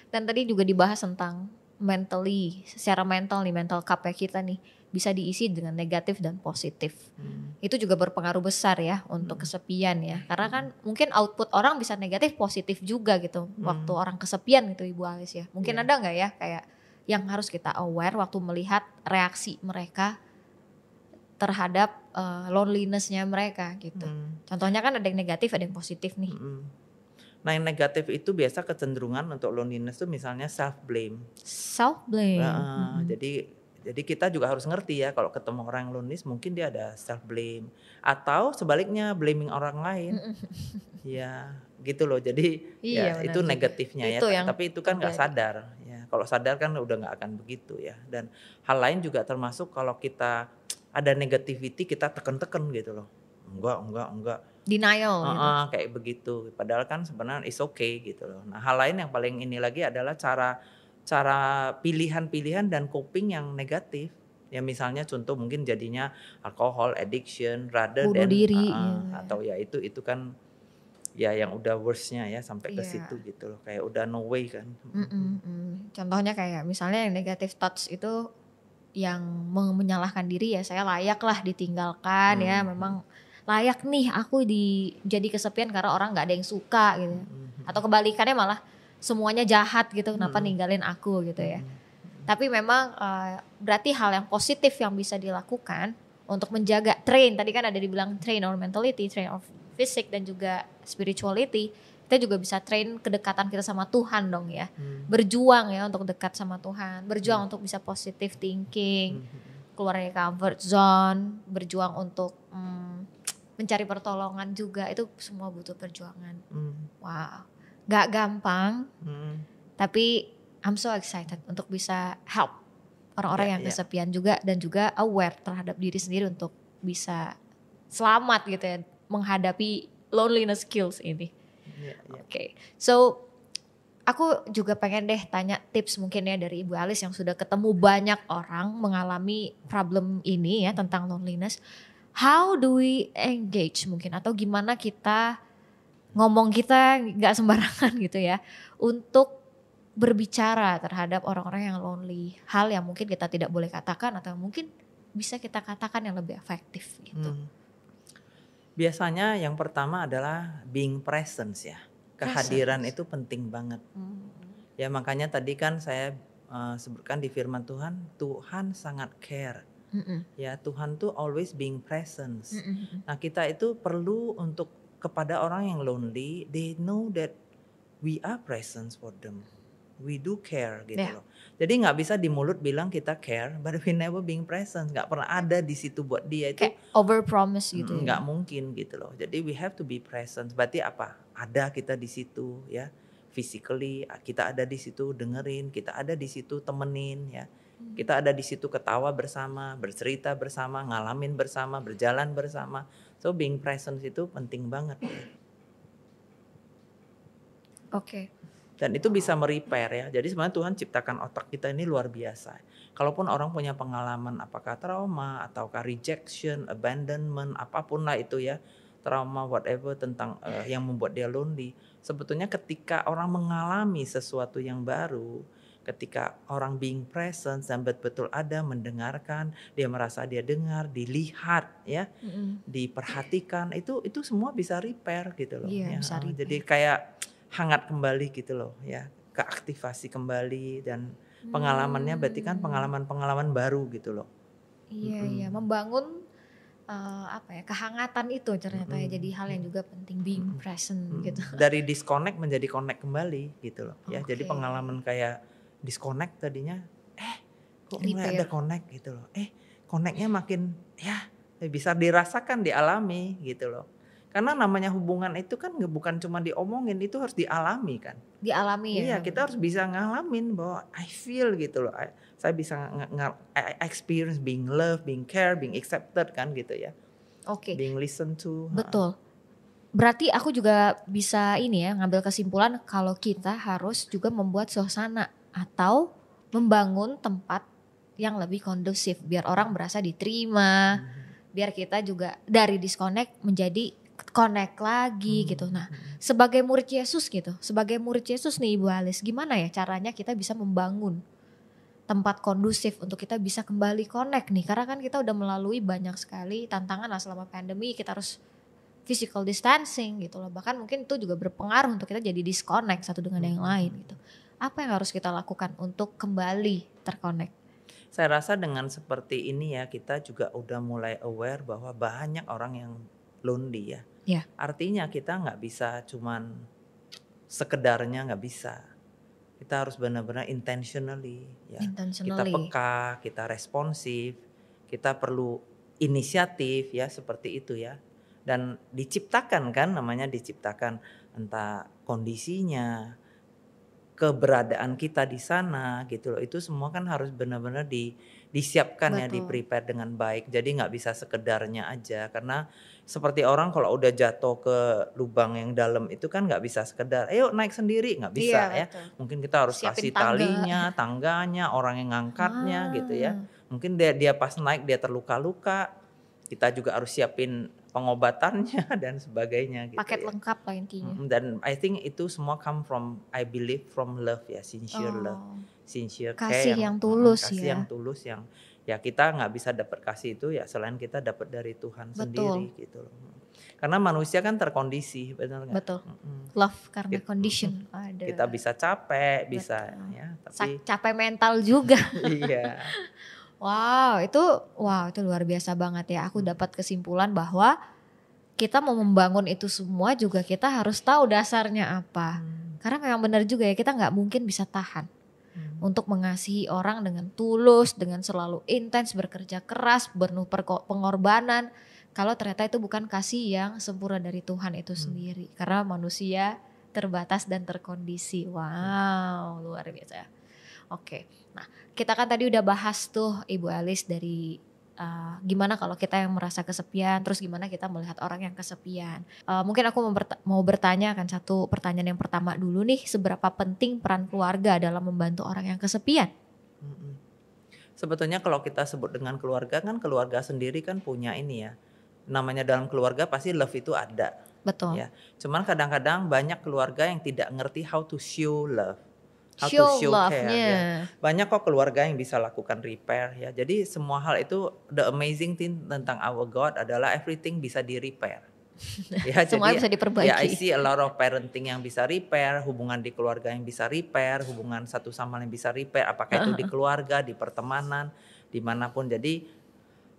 Dan tadi juga dibahas tentang mentally, secara mental nih, mental cup kita nih bisa diisi dengan negatif dan positif. Itu juga berpengaruh besar ya untuk kesepian ya. Karena kan mungkin output orang bisa negatif positif juga gitu. Waktu orang kesepian gitu Ibu Alice ya. Mungkin ada nggak ya kayak yang harus kita aware waktu melihat reaksi mereka terhadap loneliness-nya mereka gitu. Contohnya kan ada yang negatif, ada yang positif nih. Nah yang negatif itu biasa kecenderungan untuk loneliness itu misalnya self blame. Jadi kita juga harus ngerti ya kalau ketemu orang yang loneliness mungkin dia ada self blame atau sebaliknya blaming orang lain. Ya gitu loh. Jadi itu negatifnya itu ya. Tapi itu kan nggak sadar. Ya kalau sadar kan udah nggak akan begitu ya. Dan hal lain juga termasuk kalau kita ada negativity kita tekan-tekan gitu loh. enggak. Denial gitu. Kayak begitu. Padahal kan sebenarnya it's okay gitu loh. Nah, hal lain yang paling ini lagi adalah cara pilihan-pilihan dan coping yang negatif. Ya misalnya contoh mungkin jadinya alcohol addiction rather bunuh than diri gitu. atau ya itu kan ya yang udah worst-nya ya sampai ke situ gitu loh. Kayak udah no way kan. Contohnya kayak misalnya yang negative thoughts itu yang menyalahkan diri ya, saya layak lah ditinggalkan ya, memang layak nih aku jadi kesepian karena orang nggak ada yang suka gitu. Atau kebalikannya malah semuanya jahat gitu, kenapa ninggalin aku gitu ya. Tapi memang berarti hal yang positif yang bisa dilakukan untuk menjaga tadi kan ada dibilang train our mentality, train our fisik dan juga spirituality. Kita juga bisa train kedekatan kita sama Tuhan dong ya. Berjuang ya untuk dekat sama Tuhan, berjuang untuk bisa positive thinking, keluar dari comfort zone, berjuang untuk mencari pertolongan juga, itu semua butuh perjuangan. Wow, gak gampang, tapi I'm so excited untuk bisa help orang-orang yang kesepian juga dan juga aware terhadap diri sendiri untuk bisa selamat gitu ya menghadapi loneliness skills ini. Oke. So aku juga pengen deh tanya tips mungkin ya dari Ibu Alice yang sudah ketemu banyak orang mengalami problem ini ya tentang loneliness. How do we engage mungkin, atau gimana kita ngomong kita gak sembarangan gitu ya untuk berbicara terhadap orang-orang yang lonely. Hal yang mungkin kita tidak boleh katakan atau mungkin bisa kita katakan yang lebih efektif gitu. Biasanya yang pertama adalah being present ya. Kehadiran itu penting banget. Ya makanya tadi kan saya sebutkan di firman Tuhan, Tuhan sangat care. Ya Tuhan tuh always being present. Nah kita itu perlu untuk kepada orang yang lonely, they know that we are present for them. We do care gitu loh. Jadi nggak bisa di mulut bilang kita care, but we never being present. Nggak pernah ada di situ buat dia itu. Kayak over promise gitu. Nggak mungkin gitu loh. Jadi we have to be present. Berarti apa? Ada kita di situ ya. Physically kita ada di situ dengerin, kita ada di situ temenin ya. Kita ada di situ ketawa bersama, bercerita bersama, ngalamin bersama, berjalan bersama. So being present itu penting banget. Oke. Dan itu bisa merepair ya. Jadi sebenarnya Tuhan ciptakan otak kita ini luar biasa. Kalaupun orang punya pengalaman apakah trauma ataukah rejection, abandonment, apapun lah itu ya, trauma whatever tentang yang membuat dia lonely. Sebetulnya ketika orang mengalami sesuatu yang baru, ketika orang being present dan betul-betul ada mendengarkan, dia merasa dia dengar, dilihat ya, diperhatikan, itu semua bisa repair gitu loh. Iya, ya. Jadi kayak hangat kembali gitu loh ya, keaktifasi kembali dan pengalamannya berarti kan pengalaman-pengalaman baru gitu loh. Iya, membangun kehangatan itu ternyata ya, jadi hal yang juga penting being present gitu. Dari disconnect menjadi connect kembali gitu loh ya. Jadi pengalaman kayak disconnect tadinya kok mulai ada connect gitu loh. Connectnya makin ya bisa dirasakan, dialami gitu loh. Karena namanya hubungan itu kan bukan cuma diomongin, itu harus dialami kan. Dialami ya. Iya, kita harus bisa ngalamin bahwa I feel gitu loh. Saya bisa experience being loved, being cared, being accepted kan gitu ya. Oke. Being listened to. Betul. Berarti aku juga bisa ini ya, ngambil kesimpulan kalau kita harus juga membuat suasana atau membangun tempat yang lebih kondusif biar orang berasa diterima, biar kita juga dari disconnect menjadi connect lagi gitu. Nah, sebagai murid Yesus gitu, sebagai murid Yesus nih Ibu Alice, gimana ya caranya kita bisa membangun tempat kondusif untuk kita bisa kembali connect nih? Karena kan kita udah melalui banyak sekali tantangan lah selama pandemi, kita harus physical distancing gitu loh. Bahkan mungkin itu juga berpengaruh untuk kita jadi disconnect satu dengan yang lain gitu. Apa yang harus kita lakukan untuk kembali terconnect? Saya rasa dengan seperti ini ya, kita juga udah mulai aware bahwa banyak orang yang lonely ya. Artinya kita nggak bisa cuman sekedarnya, nggak bisa. Kita harus benar-benar intentionally ya. Kita peka, kita responsif, kita perlu inisiatif ya, seperti itu ya. Dan diciptakan kan, namanya diciptakan, entah kondisinya, keberadaan kita di sana gitu loh, itu semua kan harus benar-benar disiapkan ya, di-prepare dengan baik. Jadi nggak bisa sekedarnya aja, karena seperti orang kalau udah jatuh ke lubang yang dalam itu kan nggak bisa sekedar, ayo naik sendiri, nggak bisa ya. Mungkin kita harus siapin kasih talinya, tangganya, orang yang ngangkatnya gitu ya. Mungkin dia pas naik dia terluka-luka, kita juga harus siapin pengobatannya dan sebagainya gitu. Paket lengkap lah intinya. Dan I think itu semua come from, I believe from love ya, sincere love, sincere kasih care, yang tulus kasih ya. yang tulus yang ya kita nggak bisa dapat kasih itu ya selain kita dapat dari Tuhan sendiri gitu loh. Karena manusia kan terkondisi, benar nggak? Betul. Love karena condition. Kita bisa capek, bisa ya, tapi capek mental juga. Iya. Wow, itu luar biasa banget ya. Aku dapat kesimpulan bahwa kita mau membangun itu semua juga kita harus tahu dasarnya apa. Karena memang benar juga ya, kita nggak mungkin bisa tahan untuk mengasihi orang dengan tulus, dengan selalu intens, bekerja keras, penuh pengorbanan. Kalau ternyata itu bukan kasih yang sempurna dari Tuhan itu sendiri. Karena manusia terbatas dan terkondisi. Wow, luar biasa. Oke, nah kita kan tadi udah bahas tuh Ibu Alice dari gimana kalau kita yang merasa kesepian, terus gimana kita melihat orang yang kesepian. Mungkin aku mau bertanya kan satu pertanyaan yang pertama dulu nih, seberapa penting peran keluarga dalam membantu orang yang kesepian? Sebetulnya kalau kita sebut dengan keluarga kan keluarga sendiri kan punya ini ya, namanya dalam keluarga pasti love itu ada. Betul. Ya, cuman kadang-kadang banyak keluarga yang tidak ngerti how to show love. How to show care ya. Banyak kok keluarga yang bisa lakukan repair ya. Jadi semua hal itu, the amazing thing tentang our God adalah everything bisa di repair. Ya, semua bisa diperbaiki. Ya, I see a lot of parenting yang bisa repair, hubungan di keluarga yang bisa repair, hubungan satu sama lain bisa repair, apakah itu di keluarga, di pertemanan, dimanapun. Jadi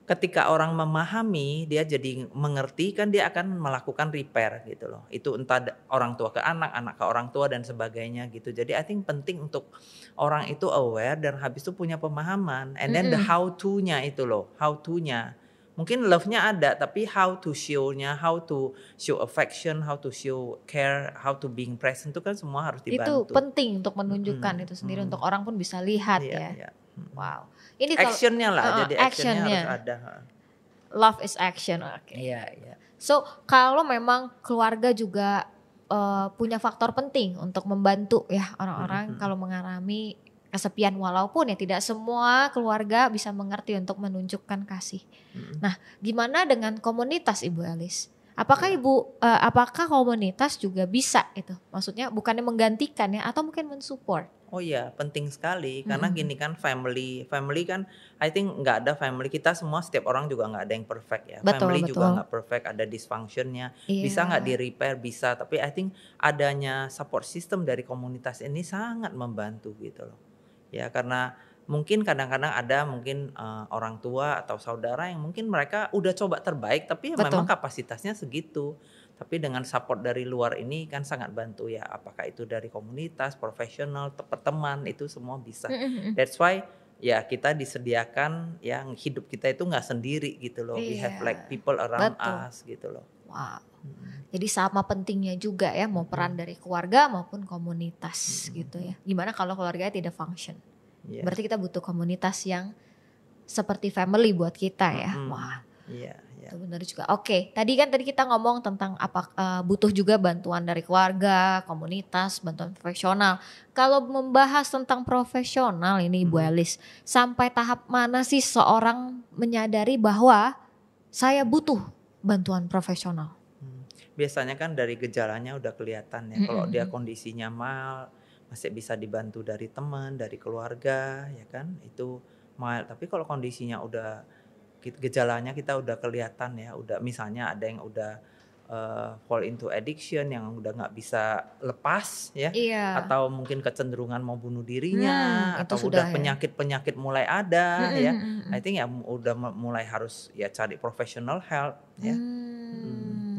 ketika orang memahami, dia jadi mengerti kan dia akan melakukan repair gitu loh. Itu entah orang tua ke anak, anak ke orang tua dan sebagainya gitu. Jadi I think penting untuk orang itu aware dan habis itu punya pemahaman. And then the how to-nya itu loh, how to-nya. Mungkin love-nya ada, tapi how to show-nya, how to show affection, how to show care, how to being present itu kan semua harus dibantu. Itu penting untuk menunjukkan itu sendiri, untuk orang pun bisa lihat ya. Wow. Ini actionnya lah, jadi actionnya harus ada. Love is action, oke. Iya. So kalau memang keluarga juga punya faktor penting untuk membantu ya orang-orang kalau mengalami kesepian, walaupun ya tidak semua keluarga bisa mengerti untuk menunjukkan kasih. Nah, gimana dengan komunitas Ibu Alice? Apakah apakah komunitas juga bisa itu? Maksudnya bukannya menggantikan ya, atau mungkin mensupport? Oh iya, penting sekali karena gini kan family kan I think nggak ada family, kita semua setiap orang juga nggak ada yang perfect ya. Betul. Juga nggak perfect, ada dysfunctionnya, bisa nggak di repair, bisa, tapi I think adanya support system dari komunitas ini sangat membantu gitu loh. Ya karena mungkin kadang-kadang ada orang tua atau saudara yang mungkin mereka udah coba terbaik tapi memang kapasitasnya segitu. Tapi dengan support dari luar ini kan sangat bantu ya, apakah itu dari komunitas, profesional, teman itu semua bisa. That's why ya kita disediakan yang hidup kita itu nggak sendiri gitu loh. We have like people around us gitu loh. Wow. Jadi sama pentingnya juga ya, mau peran dari keluarga maupun komunitas gitu ya. Gimana kalau keluarganya tidak function? Berarti kita butuh komunitas yang seperti family buat kita ya. Wah. Iya. Benar juga. Oke, tadi kita ngomong tentang butuh juga bantuan dari keluarga, komunitas, bantuan profesional. Kalau membahas tentang profesional ini Ibu Alice, sampai tahap mana sih seorang menyadari bahwa saya butuh bantuan profesional? Biasanya kan dari gejalanya udah kelihatan ya. Kalau dia kondisinya mild, masih bisa dibantu dari teman, dari keluarga, ya kan? Itu mild. Tapi kalau kondisinya udah gejalanya kita udah kelihatan ya, udah misalnya ada yang udah fall into addiction, yang udah nggak bisa lepas ya, atau mungkin kecenderungan mau bunuh dirinya, atau udah penyakit ya. Mulai ada ya, I think ya udah mulai harus ya cari professional help ya.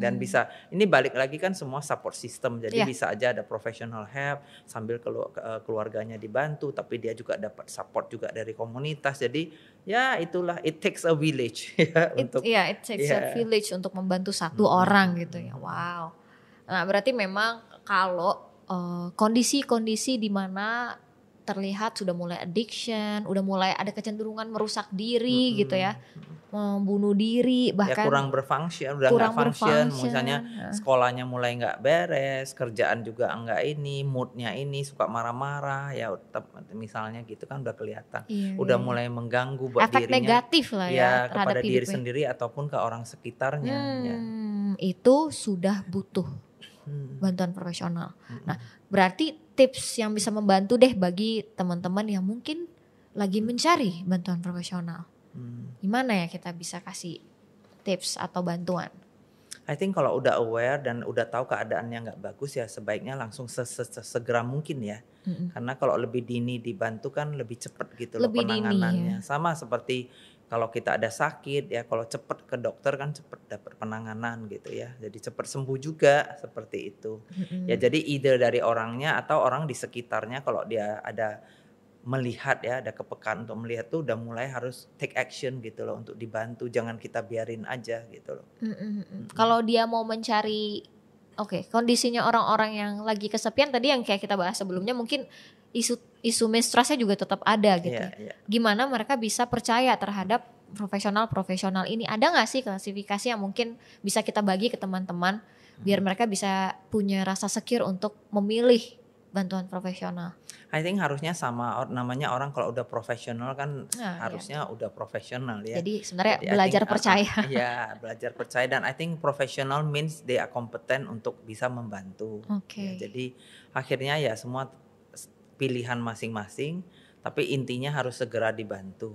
Dan bisa, ini balik lagi kan semua support system, jadi bisa aja ada professional help sambil keluarganya dibantu, tapi dia juga dapat support juga dari komunitas. Jadi ya itulah, it takes a village ya it takes a village untuk membantu satu orang gitu ya. Wow. Nah berarti memang kalau kondisi-kondisi di mana terlihat sudah mulai addiction, udah mulai ada kecenderungan merusak diri gitu ya, membunuh diri, bahkan kurang berfungsi, udah nggak function, misalnya sekolahnya mulai nggak beres, kerjaan juga nggak ini, moodnya ini suka marah-marah, ya misalnya gitu kan udah kelihatan, udah mulai mengganggu buat efek dirinya, negatif lah ya kepada diri sendiri ataupun ke orang sekitarnya. Itu sudah butuh bantuan profesional. Nah, berarti tips yang bisa membantu deh bagi teman-teman yang mungkin lagi mencari bantuan profesional. Gimana ya kita bisa kasih tips atau bantuan? I think kalau udah aware dan udah tahu keadaannya nggak bagus ya sebaiknya langsung segera mungkin ya. Karena kalau lebih dini dibantu kan lebih cepat gitu loh penanganannya. Dini, ya. Sama seperti kalau kita ada sakit ya, kalau cepat ke dokter kan cepat dapat penanganan gitu ya. Jadi cepat sembuh juga seperti itu. Ya jadi ide dari orangnya atau orang di sekitarnya kalau dia ada melihat ya, ada kepekaan untuk melihat tuh udah mulai harus take action gitu loh untuk dibantu, jangan kita biarin aja gitu loh. Kalau dia mau mencari kondisinya orang-orang yang lagi kesepian tadi yang kayak kita bahas sebelumnya, mungkin isu mistrustnya juga tetap ada gitu. Gimana mereka bisa percaya terhadap profesional ini? Ada nggak sih klasifikasi yang mungkin bisa kita bagi ke teman-teman biar mereka bisa punya rasa secure untuk memilih bantuan profesional? I think harusnya sama, namanya orang kalau udah profesional kan harusnya udah profesional ya. Jadi sebenarnya belajar percaya. Iya, belajar percaya, dan I think professional means they are competent untuk bisa membantu. Ya, jadi akhirnya ya semua pilihan masing-masing, tapi intinya harus segera dibantu.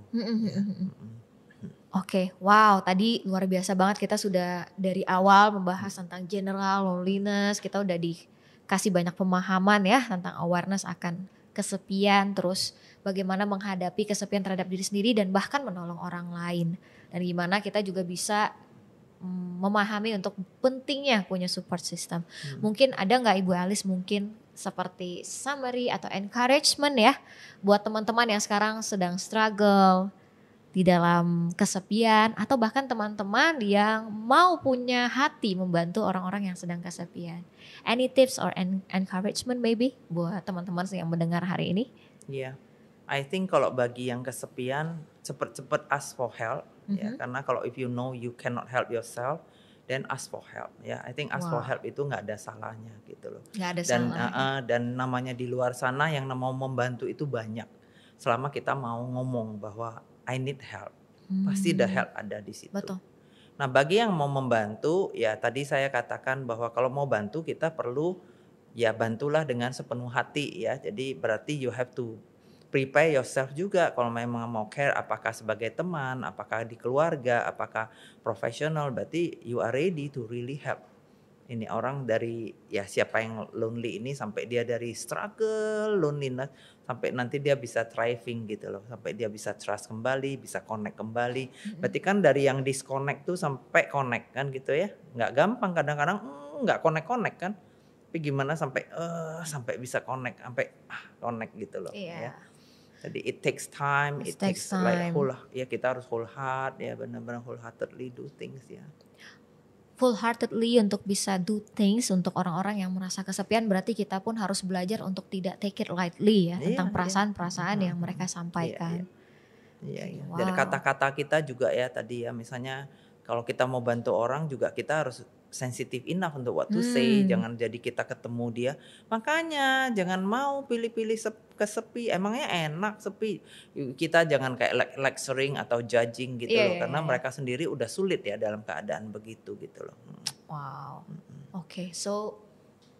Wow, tadi luar biasa banget, kita sudah dari awal membahas tentang general loneliness, kita udah dikasih banyak pemahaman ya tentang awareness akan kesepian, terus bagaimana menghadapi kesepian terhadap diri sendiri dan bahkan menolong orang lain, dan gimana kita juga bisa memahami untuk pentingnya punya support system. Mungkin ada nggak Ibu Alice mungkin seperti summary atau encouragement ya buat teman-teman yang sekarang sedang struggle di dalam kesepian, atau bahkan teman-teman yang mau punya hati membantu orang-orang yang sedang kesepian. Any tips or encouragement maybe buat teman-teman yang mendengar hari ini? I think kalau bagi yang kesepian, cepat-cepat ask for help ya, karena kalau if you know you cannot help yourself, then ask for help ya. I think ask for help itu nggak ada salahnya gitu loh. Dan namanya di luar sana yang mau membantu itu banyak. Selama kita mau ngomong bahwa I need help, pasti the help ada di situ. Betul. Nah bagi yang mau membantu ya tadi saya katakan bahwa kalau mau bantu kita perlu ya bantulah dengan sepenuh hati ya. Jadi berarti you have to prepare yourself juga kalau memang mau care, apakah sebagai teman, apakah di keluarga, apakah profesional, berarti you are ready to really help. Ini orang dari ya siapa yang lonely ini sampai dia dari struggle, loneliness, sampai nanti dia bisa thriving gitu loh, sampai dia bisa trust kembali, bisa connect kembali. Berarti kan dari yang disconnect tuh sampai connect kan gitu ya, nggak gampang, kadang-kadang nggak connect kan, tapi gimana sampai bisa connect, sampai connect gitu loh. Ya. Jadi it takes time, it takes like kita harus whole heart ya, benar-benar wholeheartedly do things ya. Full-heartedly untuk bisa do things untuk orang-orang yang merasa kesepian, berarti kita pun harus belajar untuk tidak take it lightly ya, tentang perasaan-perasaan yang mereka sampaikan. Iya. Dari kata-kata kita juga ya tadi ya, misalnya kalau kita mau bantu orang juga kita harus sensitive enough untuk what to say, jangan jadi kita ketemu dia, makanya jangan mau pilih-pilih kesepi, emangnya enak sepi, kita jangan kayak lecturing atau judging gitu loh, karena mereka sendiri udah sulit ya dalam keadaan begitu gitu loh. Wow, so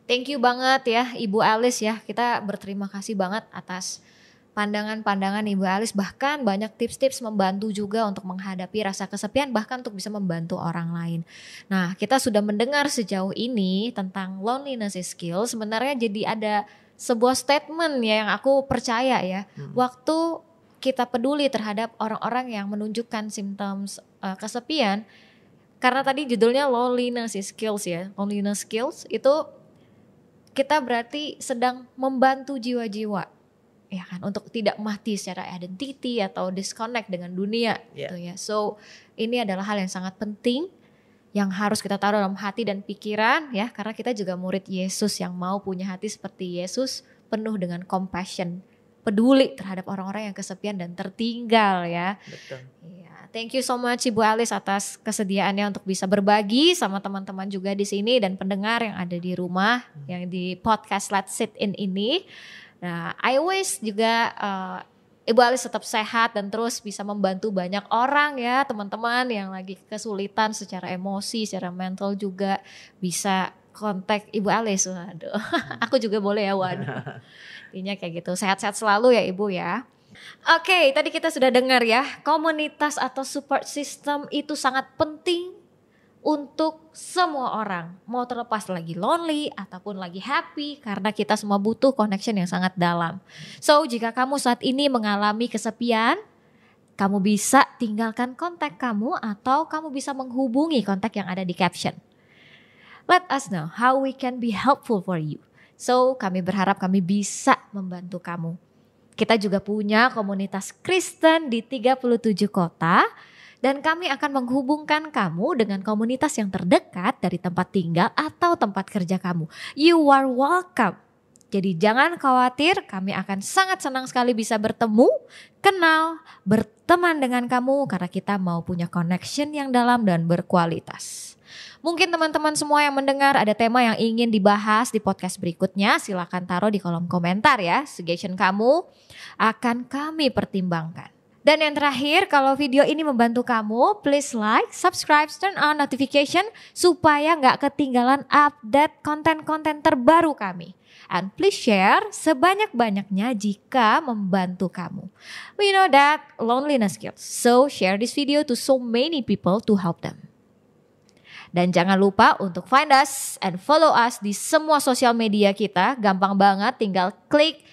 thank you banget ya Ibu Alice ya, kita berterima kasih banget atas pandangan-pandangan Ibu Alice, bahkan banyak tips-tips membantu juga untuk menghadapi rasa kesepian, bahkan untuk bisa membantu orang lain. Nah, kita sudah mendengar sejauh ini tentang loneliness is skill. Sebenarnya jadi ada sebuah statement ya yang aku percaya ya, waktu kita peduli terhadap orang-orang yang menunjukkan symptoms kesepian, karena tadi judulnya loneliness is skills ya, loneliness skills itu kita berarti sedang membantu jiwa-jiwa ya kan, untuk tidak mati secara identity atau disconnect dengan dunia gitu ya. So ini adalah hal yang sangat penting yang harus kita taruh dalam hati dan pikiran ya, karena kita juga murid Yesus yang mau punya hati seperti Yesus, penuh dengan compassion peduli terhadap orang-orang yang kesepian dan tertinggal ya. Betul. Thank you so much Ibu Alice atas kesediaannya untuk bisa berbagi sama teman-teman juga di sini dan pendengar yang ada di rumah yang di podcast Let's Sit In ini. Nah, I wish juga Ibu Alice tetap sehat dan terus bisa membantu banyak orang ya, teman-teman yang lagi kesulitan secara emosi, secara mental juga bisa kontak Ibu Alice. Waduh, aku juga boleh ya, waduh. Intinya kayak gitu, sehat-sehat selalu ya Ibu ya. Oke, tadi kita sudah dengar ya, komunitas atau support system itu sangat penting untuk semua orang. Mau terlepas lagi lonely ataupun lagi happy, karena kita semua butuh connection yang sangat dalam. So, jika kamu saat ini mengalami kesepian, kamu bisa tinggalkan kontak kamu atau kamu bisa menghubungi kontak yang ada di caption. Let us know how we can be helpful for you. So, kami berharap kami bisa membantu kamu. Kita juga punya komunitas Kristen di 37 kota dan kami akan menghubungkan kamu dengan komunitas yang terdekat dari tempat tinggal atau tempat kerja kamu. You are welcome. Jadi jangan khawatir, kami akan sangat senang sekali bisa bertemu, kenal, berteman dengan kamu karena kita mau punya connection yang dalam dan berkualitas. Mungkin teman-teman semua yang mendengar ada tema yang ingin dibahas di podcast berikutnya, silakan taruh di kolom komentar ya. Suggestion kamu akan kami pertimbangkan. Dan yang terakhir, kalau video ini membantu kamu, please like, subscribe, turn on notification supaya nggak ketinggalan update konten-konten terbaru kami. And please share sebanyak-banyaknya jika membantu kamu. We know that loneliness kills, so share this video to so many people to help them. Dan jangan lupa untuk find us and follow us di semua sosial media kita. Gampang banget, tinggal klik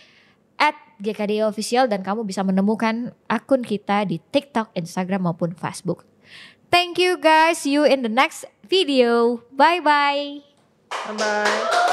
@GKDI Official dan kamu bisa menemukan akun kita di TikTok, Instagram maupun Facebook. Thank you guys, see you in the next video. Bye-bye. Bye-bye.